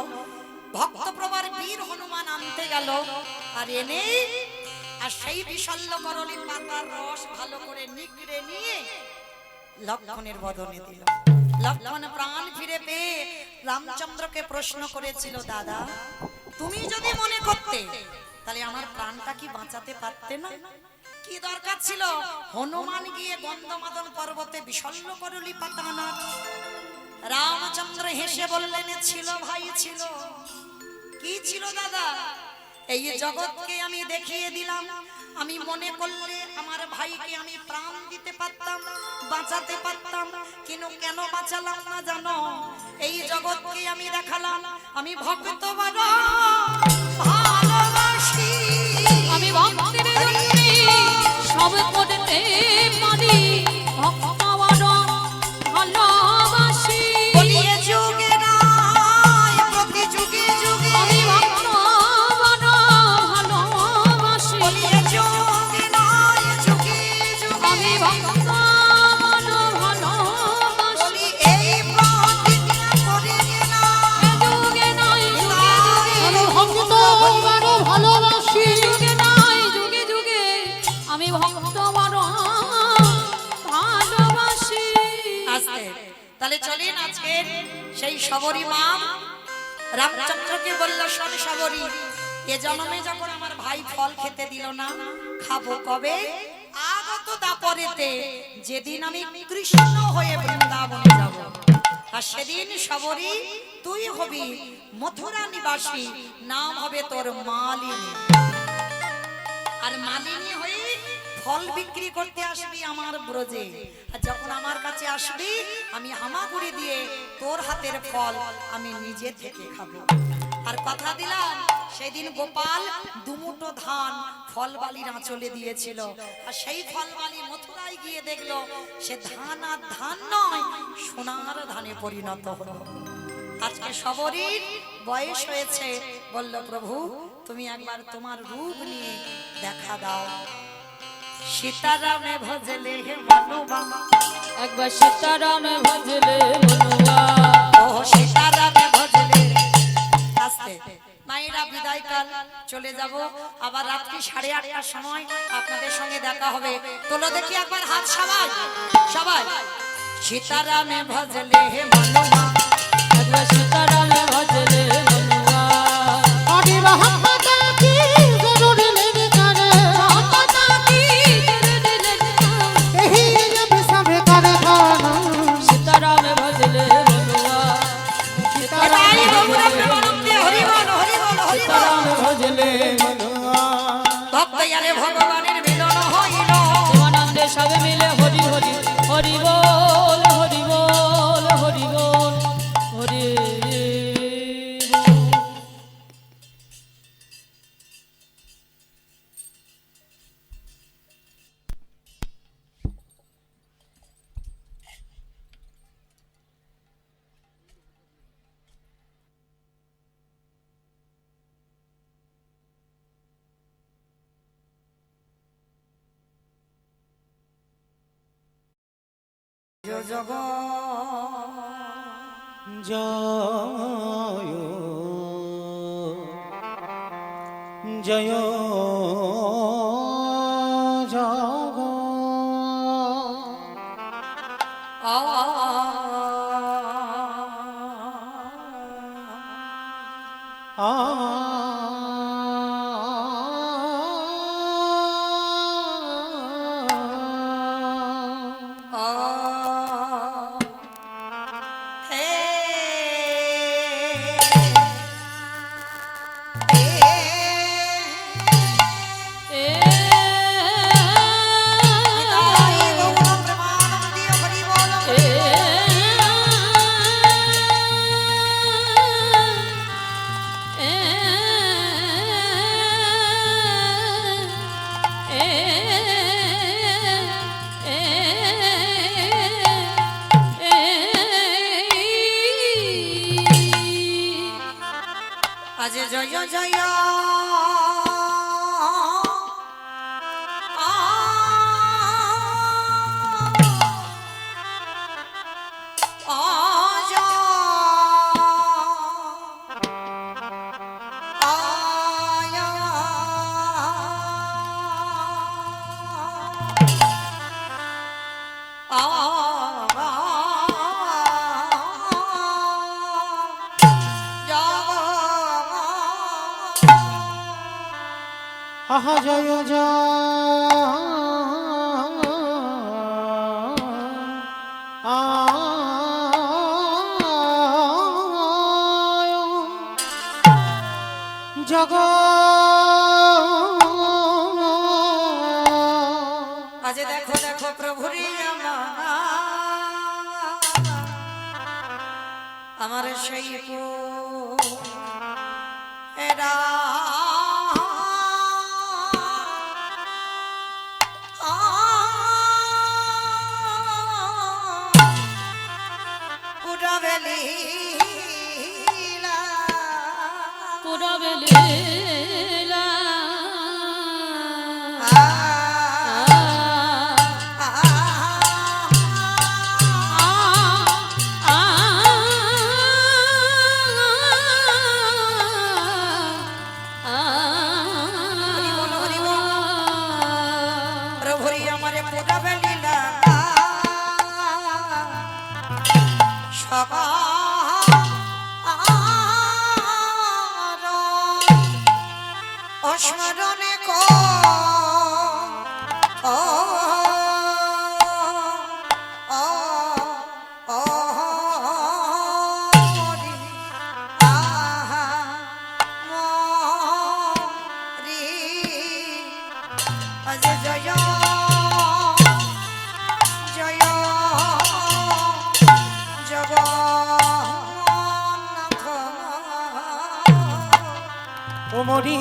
ভক্তপ্রভার বীর হনুমান আনতে গেল আর এনে আর সেই বিশাল করলি পাতার রস ভালো করে নিগড়ে নিয়ে লক্ষণের বদনে দিল। লক্ষণ প্রাণ ফিরে পেয়ে রামচন্দ্রকে প্রশ্ন করেছিল, দাদা তুমি যদি মনে করতে তাহলে আমার প্রাণটা কি বাঁচাতে পারতে না? কি দরকার ছিল হনুমান গিয়ে গন্ধমাদন পর্বতে বিশল্য করলি পাতা আনার? রামচন্দ্র হেসে বললেন, ছিল ভাই ছিল। কি ছিল দাদা? এই জগৎকে আমি দেখিয়ে দিলাম, আমি মনে করলে আমার ভাইকে আমি প্রাণ দিতে পারতাম, বাঁচাতে পারতাম, কিন্তু কেন বাঁচালাম না জানো? এই জগৎকে আমি দেখালাম আমি ভক্ত বড় ভালোবাসি, আমি ভক্তের জন্যে সব করতে পারি, ভক্ত বড় ভালোবাসি। বলিয়ে যুগে নাই প্রতি যুগে যুগে, আমি ভক্ত বড় ভালোবাসি। বলিয়ে যুগে নাই যুগে যুগে, আমি ভক্ত বড় ভালোবাসি। বলি এই প্রতিজ্ঞা করে গেলাম, যুগে নাই যুগে যুগে, আমি ভক্ত বড় ভালোবাসি। যুগে নাই যুগে যুগে, আমি ভক্ত বড় ভালোবাসি। আস্তে তাহলে চলেন আজকের সেই সবরী মা রামচন্দ্রকে বলল, শোন সবরী, এ জন্মে যখন আমার ভাই ফল খেতে দিল না, খাবো কবে? আগত দাপরেতে, যেদিন আমি কৃষ্ণ হয়ে বৃন্দাবনে যাব, আর সেদিন সবরী তুই হবি মথুরা নিবাসী, নাম হবে তোর মালিনী। আর মালিনী হয়ে ফল বিক্রি করতে আসবি আমার ব্রজে, আর যখন আমার কাছে আসবি আমি হামাগুড়ি দিয়ে তোর হাতের ফল আমি নিজে থেকে খাবো। আর কথা দিলাম সেদিন গোপাল দুমুটো ধান ফলবালির আঁচলে দিয়েছিল, আর সেই ফলবালি মথুরায় গিয়ে দেখলো সে ধান আর ধান নয়, সোনার ধানে পরিণত হলো। আজকে সবরীর বয়স হয়েছে, বলল প্রভু তুমি একবার তোমার রূপ নিয়ে দেখা দাও। সীতারামে ভজলে হে মনুবা, একবার সীতারামে ভজলে মনুয়া, ও সীতারামে ভজলে। আস্তে মায়েরা বিদায় কাল চলে যাব, আবার রাত্রি 8:30টার সময় আপনাদের সঙ্গে দেখা হবে। তোলো দেখি একবার হাত সবাই সবাই। সীতারামে ভজলে হে মনুবা, একবার সীতারামে ভজলে মনুয়া, আরে রহমত কি জরুর লেনে করে, মাতা কি জরে দিলে এহি জব সবে করে খানা। সীতারামে ভজলে মনুয়া, এটাই গৌরব প্রেমানন্দে হরি বল হরি বল হরি বল। সীতারামে ভজলে মনুয়া ভক্ত ইয়ারে ভগবানের মিলন হইল, আনন্দে সবে মিলে হরি হরি হরি বল হরি বল হরি বল হরি বল। জয় জগৎ জয় জগ আজ জয় জয় আহা জয় জয় জগ আজ দেখো দেখো প্রভুরি আমার সেই এরা প্রভুরি আমারে পুরাবে লীলা সবা অস্মরণে জয় জয় জগন্নাথ ও মরি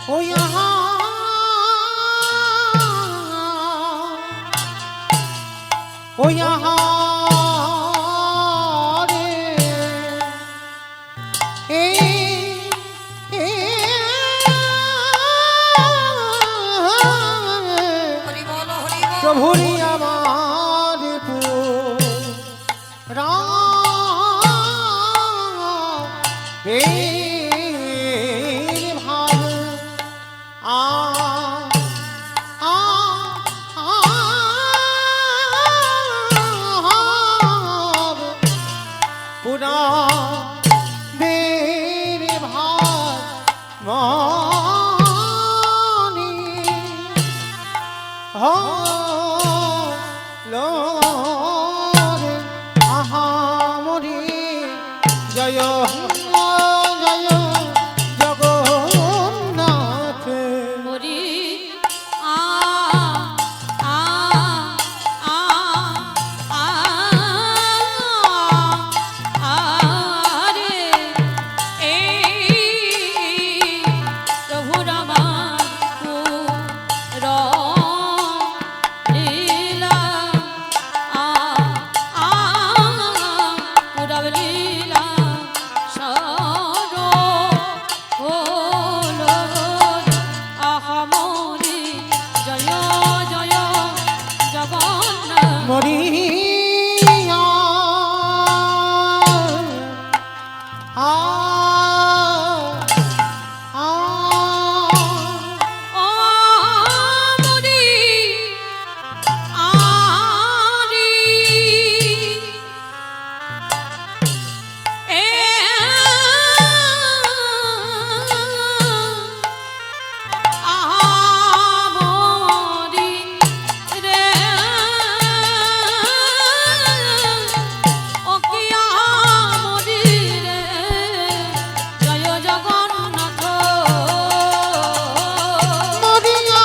ও यहाँ ও यहाँ রে হরি বল হরি বল প্রভুরি আমার ভাব পুরা বের ভাব মানি আহা মরি জয় জয় জগন্নাথ হরি আ আ আ আ আরে এই প্রভু রামা লীলা আ আ পুরব লীলা সর হলো আহা মরি জয় জয় জগন্নাথ মরিয়া ও মরি আরি এ মরি রে ও কিয়া মরি রে জয় জগন্নাথ মরিয়া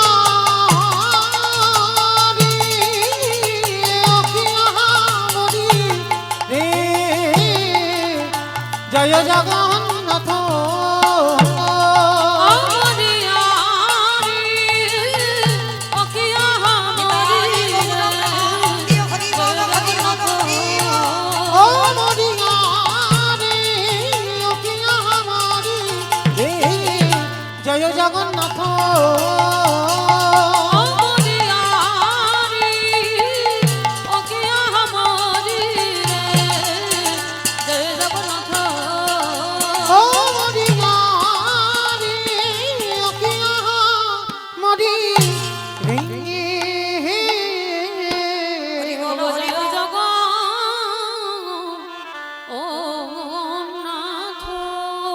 রে জয় জগন্নাথ মরি আরি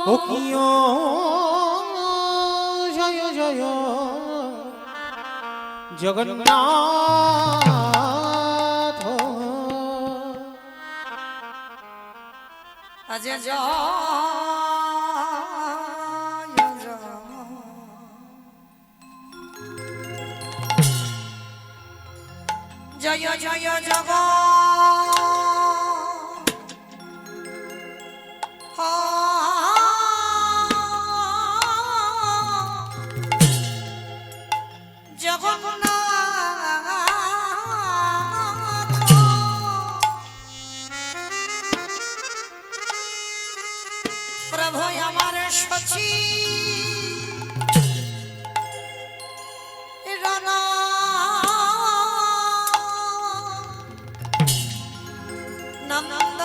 ও কিয় জয় জয় জগন্নাথ আজ জয় জয় জগ প্রভু আমার সচি রানা নন্দ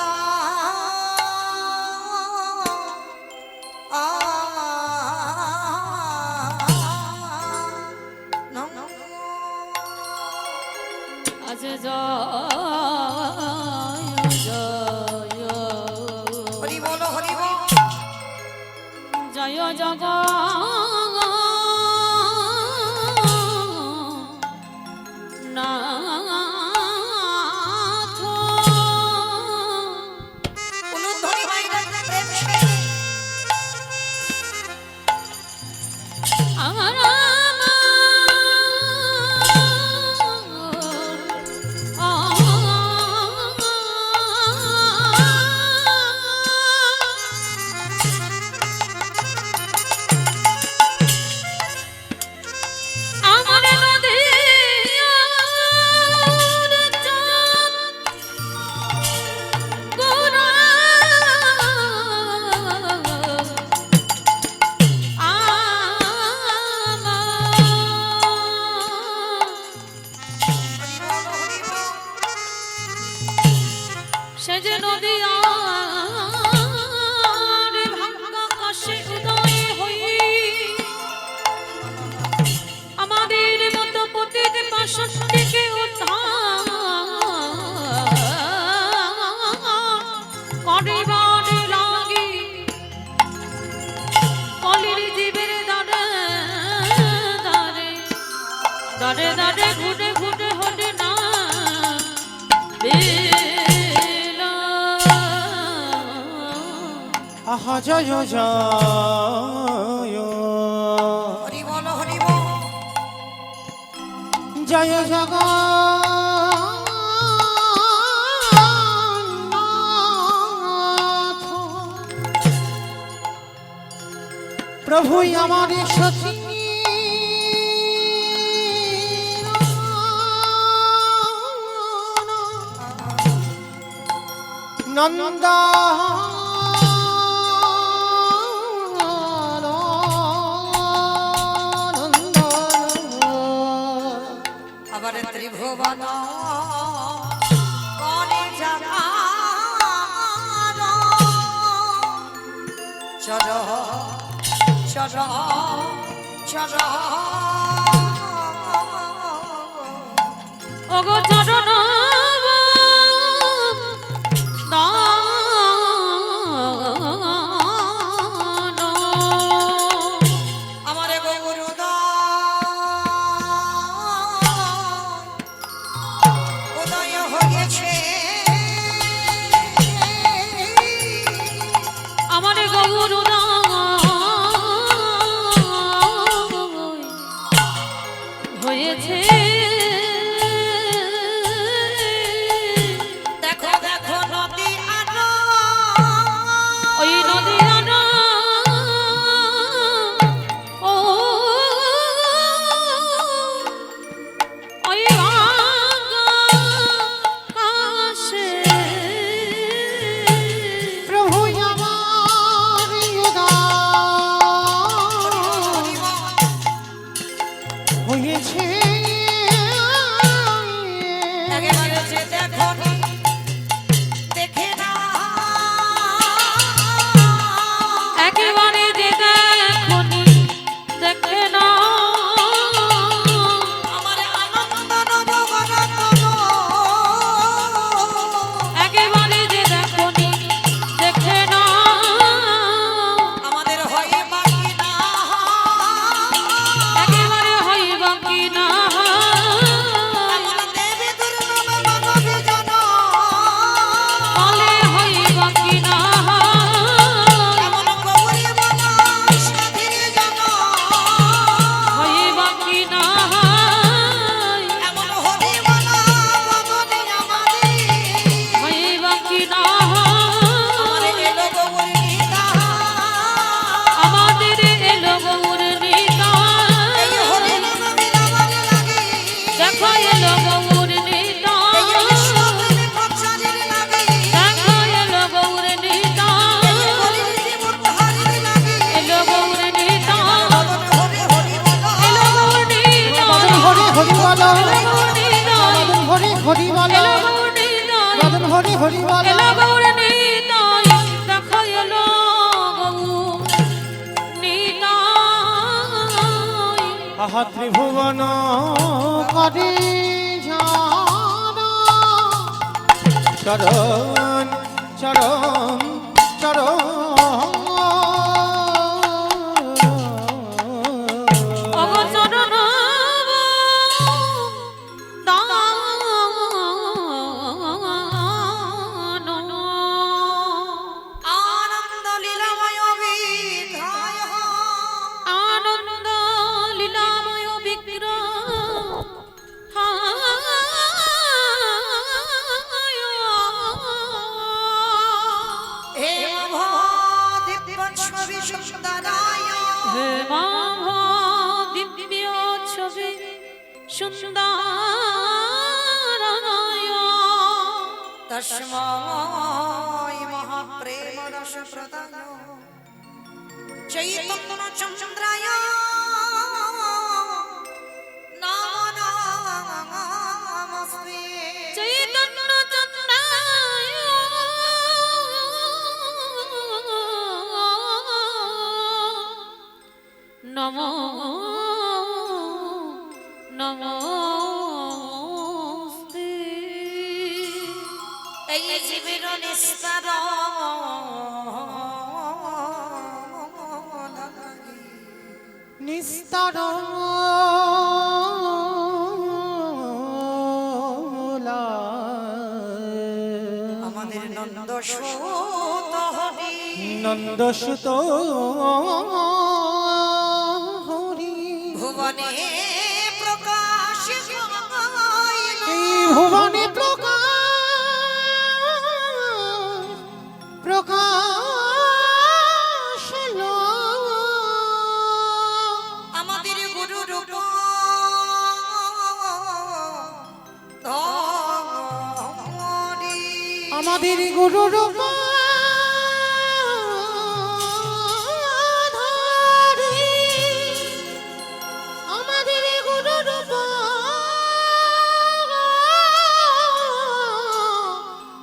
আজ জয় জয় হরি বল হরি বল জয় জগ নাথ উলুধ্বনি বাইরে প্রেম সে আমার সে যে নদী আর ভাঙ্গা কাশে উদয় হই আমাদের মতো পতিত পাষাণ থেকে উদ্ধার করিবার লাগি কলির জীবের দাঁড়ে দাঁড়ে দাঁড়ে দাঁড়ে ঘুটে ঘুটে হটে না আহা জয় জয় হরি বল হরি বল জয় জগন্নাথ প্রভু আমার সখী নন্দা আবার ত্রিভুবন করে জাগার চর চর চর ওগো চরণ আমার গৌরদা উদয় হয়েছে আমার গৌরদা হয়েছে হরি বল এলো গৌর নিতাই দেখো এলো গৌর নিতাই আহা ত্রিভুবন করে চরণ চরণ চরণ অগচরণ আনন্দ লীলাময় বিধায় আনন্দ লীলাময় বিগ্রহ হে দিব্য ছবি সুন্দরায় হে মা দিব্য ছবি সুন্দরায় তস্মৈ মহাপ্রেম রস প্রদান চৈতন্য চন্দ্রায় নমো নমস্তে চৈতন্য চন্দ্রায় নমো নমস্তে এই জীবের নিস্তার নিস্তার আমাদের নন্দ সুত হরি নন্দসুত হরি ভুবনে প্রকাশ এই ভুবনে প্রকাশ আমাদের গুরু রূপ ধরি আমাদের গুরু রূপ আমাদের গুরু রূপ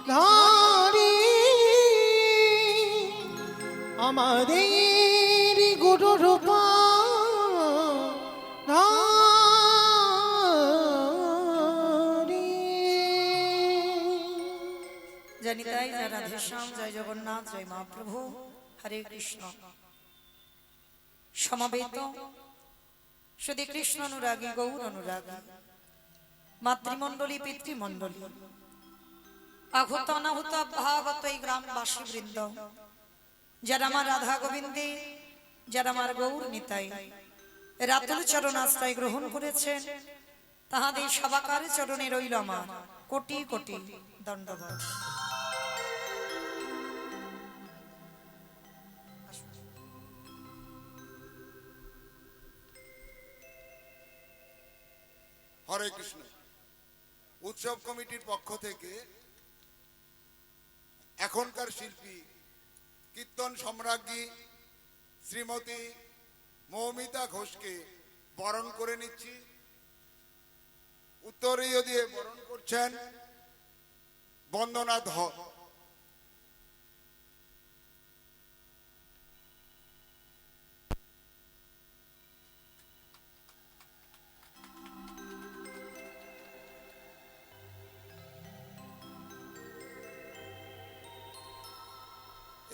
ধরি আমাদের গুরু রূপ জানি তাই জয় রাধেশ্যাম জয় জগন্নাথ জয় মহাপ্রভু হরে কৃষ্ণ সমবেত শুধু কৃষ্ণ অনুরাগী গৌর অনুরাগী মাতৃমণ্ডলী পিতৃমণ্ডলী আহুত অনাহুত ভাগত এই গ্রামবাসী বৃন্দ যারা আমার রাধা গোবিন্দে যারা আমার গৌর নিতাই রাতুল চরণ আশ্রয় গ্রহণ করেছেন তাহাদের সবাকার চরণে রইল আমার কোটি কোটি দণ্ডবত। হরে কৃষ্ণ। উৎসব কমিটির পক্ষ থেকে এখনকার শিল্পী কীর্তন সম্রাজ্ঞী শ্রীমতী মৌমিতা ঘোষকে বরণ করে নিচ্ছি। উত্তরীয় দিয়ে বরণ করছেন বন্দনা ধর।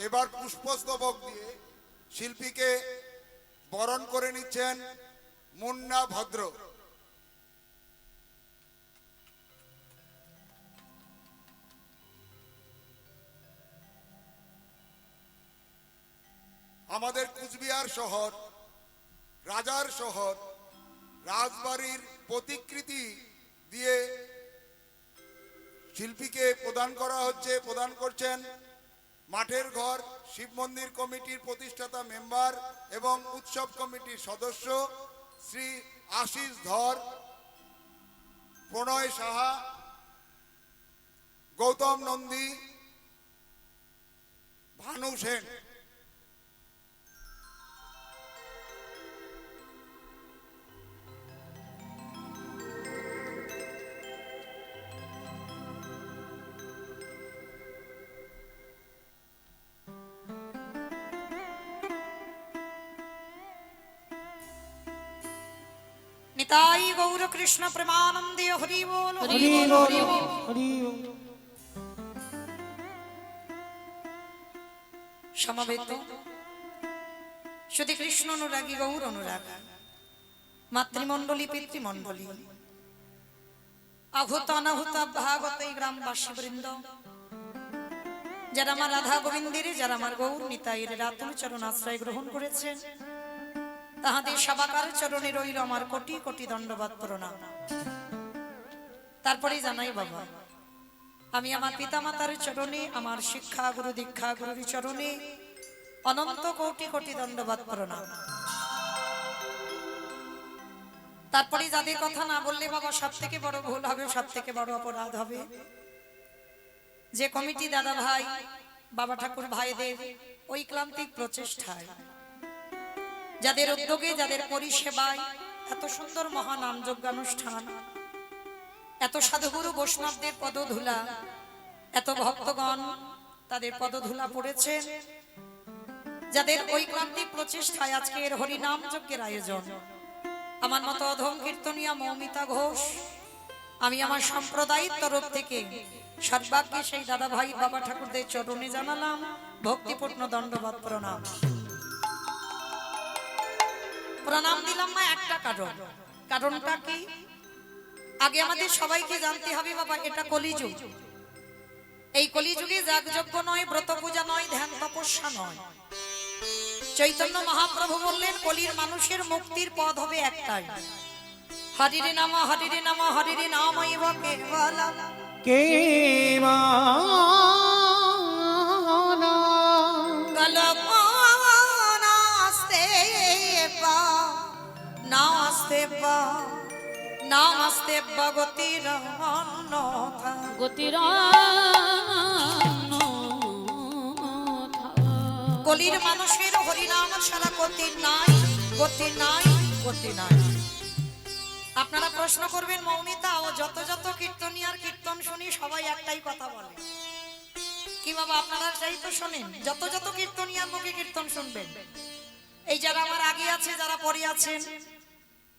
এবার পুষ্পস্তবক দিয়ে শিল্পীকে বরণ করে নিচ্ছেন মুন্না ভদ্র। আমাদের কুচবিহার শহর, রাজার শহর, রাজবাড়ির প্রতিকৃতি দিয়ে শিল্পীকে প্রদান করা হচ্ছে। প্রদান করছেন মাঠের ঘর শিব মন্দির কমিটির প্রতিষ্ঠাতা মেম্বার এবং উৎসব কমিটির সদস্য শ্রী আশিস ধর, প্রণয় সাহা, গৌতম নন্দী, ভানু সেন। নিতাই গৌর কৃষ্ণ প্রেমানন্দে হরি বল হরি হরি বল, বল হরি বল। হরি বল। সমবেত শুধু কৃষ্ণ অনুরাগী গৌর অনুরাগ মাতৃমণ্ডলী পিতৃমণ্ডলী আহুত অনাহুত ভাগত এই গ্রামবাসী বৃন্দ, যারা আমার রাধা গোবিন্দের, যারা আমার গৌর নিতাইয়ের রাতুল চরণ আশ্রয় গ্রহণ করেছেন, তাহাদের সবাকার চরণে রইল আমার কোটি কোটি দণ্ডবাদ প্রণাম। তারপরেই জানাই বাবা, আমি আমার পিতামাতার চরণে, আমার শিক্ষা গুরু দীক্ষা গুরুর চরণে অনন্ত কোটি কোটি দণ্ডবাদ প্রণাম। তারপরে যাদের কথা না বললে বাবা সব থেকে বড় ভুল হবে, সব থেকে বড় অপরাধ হবে। যে কমিটি দাদা ভাই বাবা ঠাকুর ভাইদের ঐক্লান্তিক প্রচেষ্টায়, যাদের উদ্যোগে, যাদের পরিষেবায় এত সুন্দর মহানাম যজ্ঞানুষ্ঠান, এত সাধুগুরু বৈষ্ণবদের পদধূলা, এত ভক্তগণ তাদের পদধূলা পড়েছেন, যাদের ঐক্লান্তিক প্রচেষ্টায় আজকের হরিনাম যজ্ঞের আয়োজন, আমার মতো অধম কীর্তনিয়া মৌমিতা ঘোষ, আমি আমার সম্প্রদায়ের তরফ থেকে সর্বাগ্যে সেই দাদা ভাই বাবা ঠাকুরদের চরণে জানালাম ভক্তিপূর্ণ দণ্ডবাদ প্রণাম। প্রণাম দিলাম না একটা কারণ, কারণটা কি? আগে আমাদের সবাইকে জানতে হবে বাবা, এটা কলিযুগ। এই কলিযুগে যাগযজ্ঞ নয়, ব্রত পূজা নয়, ধ্যান তপস্যা নয়। চৈতন্য মহাপ্রভু বললেন কলির মানুষের মুক্তির পথ হবে একটাই, হরিরে নাম হরিরে নাম হরিরে নামৈব কেবলম কল্পনাস্তে বা নাস্তে বা নাস্তে বা গতির অন্যথা। গতির কলির মানুষের হরিনাম ছাড়া গতি নাই, গতি নাই, গতি নাই। আপনারা প্রশ্ন করবেন মৌমিতা, ও যত যত কীর্তনিয়ার কীর্তন শুনি সবাই একটাই কথা বলে, কি বাবা আপনারা সেই তো শোনেন? যত যত কীর্তনিয়ার মুখে কীর্তন শুনবেন, এই যারা আমার আগে আছে, যারা পরে আছেন,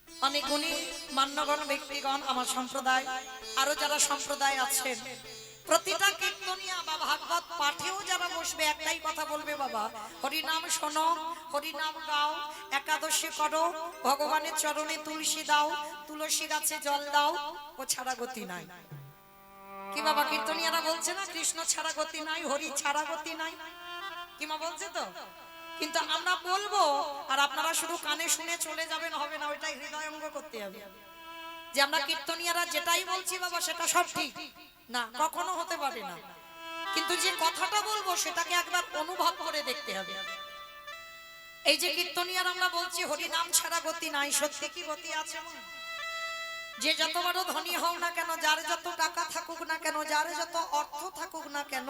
অনেক গুণী মান্যগণ ব্যক্তিগণ আমার সম্প্রদায়, আরো যারা সম্প্রদায় আছেন, প্রতিটা কীর্তনিয়া বা ভাগবত পাঠেও যারা বসবে একটাই কথা বলবে, বাবা হরিনাম শোনো, হরিনাম গাও, একাদশী করো, ভগবানের চরণে তুলসী দাও, তুলসী গাছে জল দাও, ও ছাড়া গতি নাই। কি বাবা কীর্তনিয়ারা বলছে না কৃষ্ণ ছাড়া গতি নাই, হরি ছাড়া গতি নাই, কি মা বলছে তো? কিন্তু আমরা বলবো আর আপনারা শুধু কানে শুনে চলে যাবেন, হবে না, ওইটাই হৃদয়ঙ্গ করতে হবে যে আমরা কীর্তনিয়ারা যেটাই বলছি বাবা সেটা সব ঠিক না, কখনো হতে পারে না। কিন্তু যে কথাটা বলবো সেটাকে একবার অনুভব করে দেখতে হবে। এই যে কীর্তনিয়ার আমরা বলছি হরিনাম ছাড়া গতি নাই, সত্যি কি গতি আছে? যে যত বড় ধনী হোক না কেন, যার যত টাকা থাকুক না কেন, যার যত অর্থ থাকুক না কেন,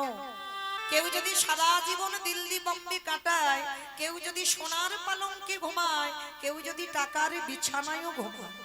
কেউ যদি সারা জীবন দিল্লি বম্বে কাটায়, কেউ যদি সোনার পালঙ্কে ঘুমায়, কেউ যদি টাকার বিছানায়ও ঘুমায়,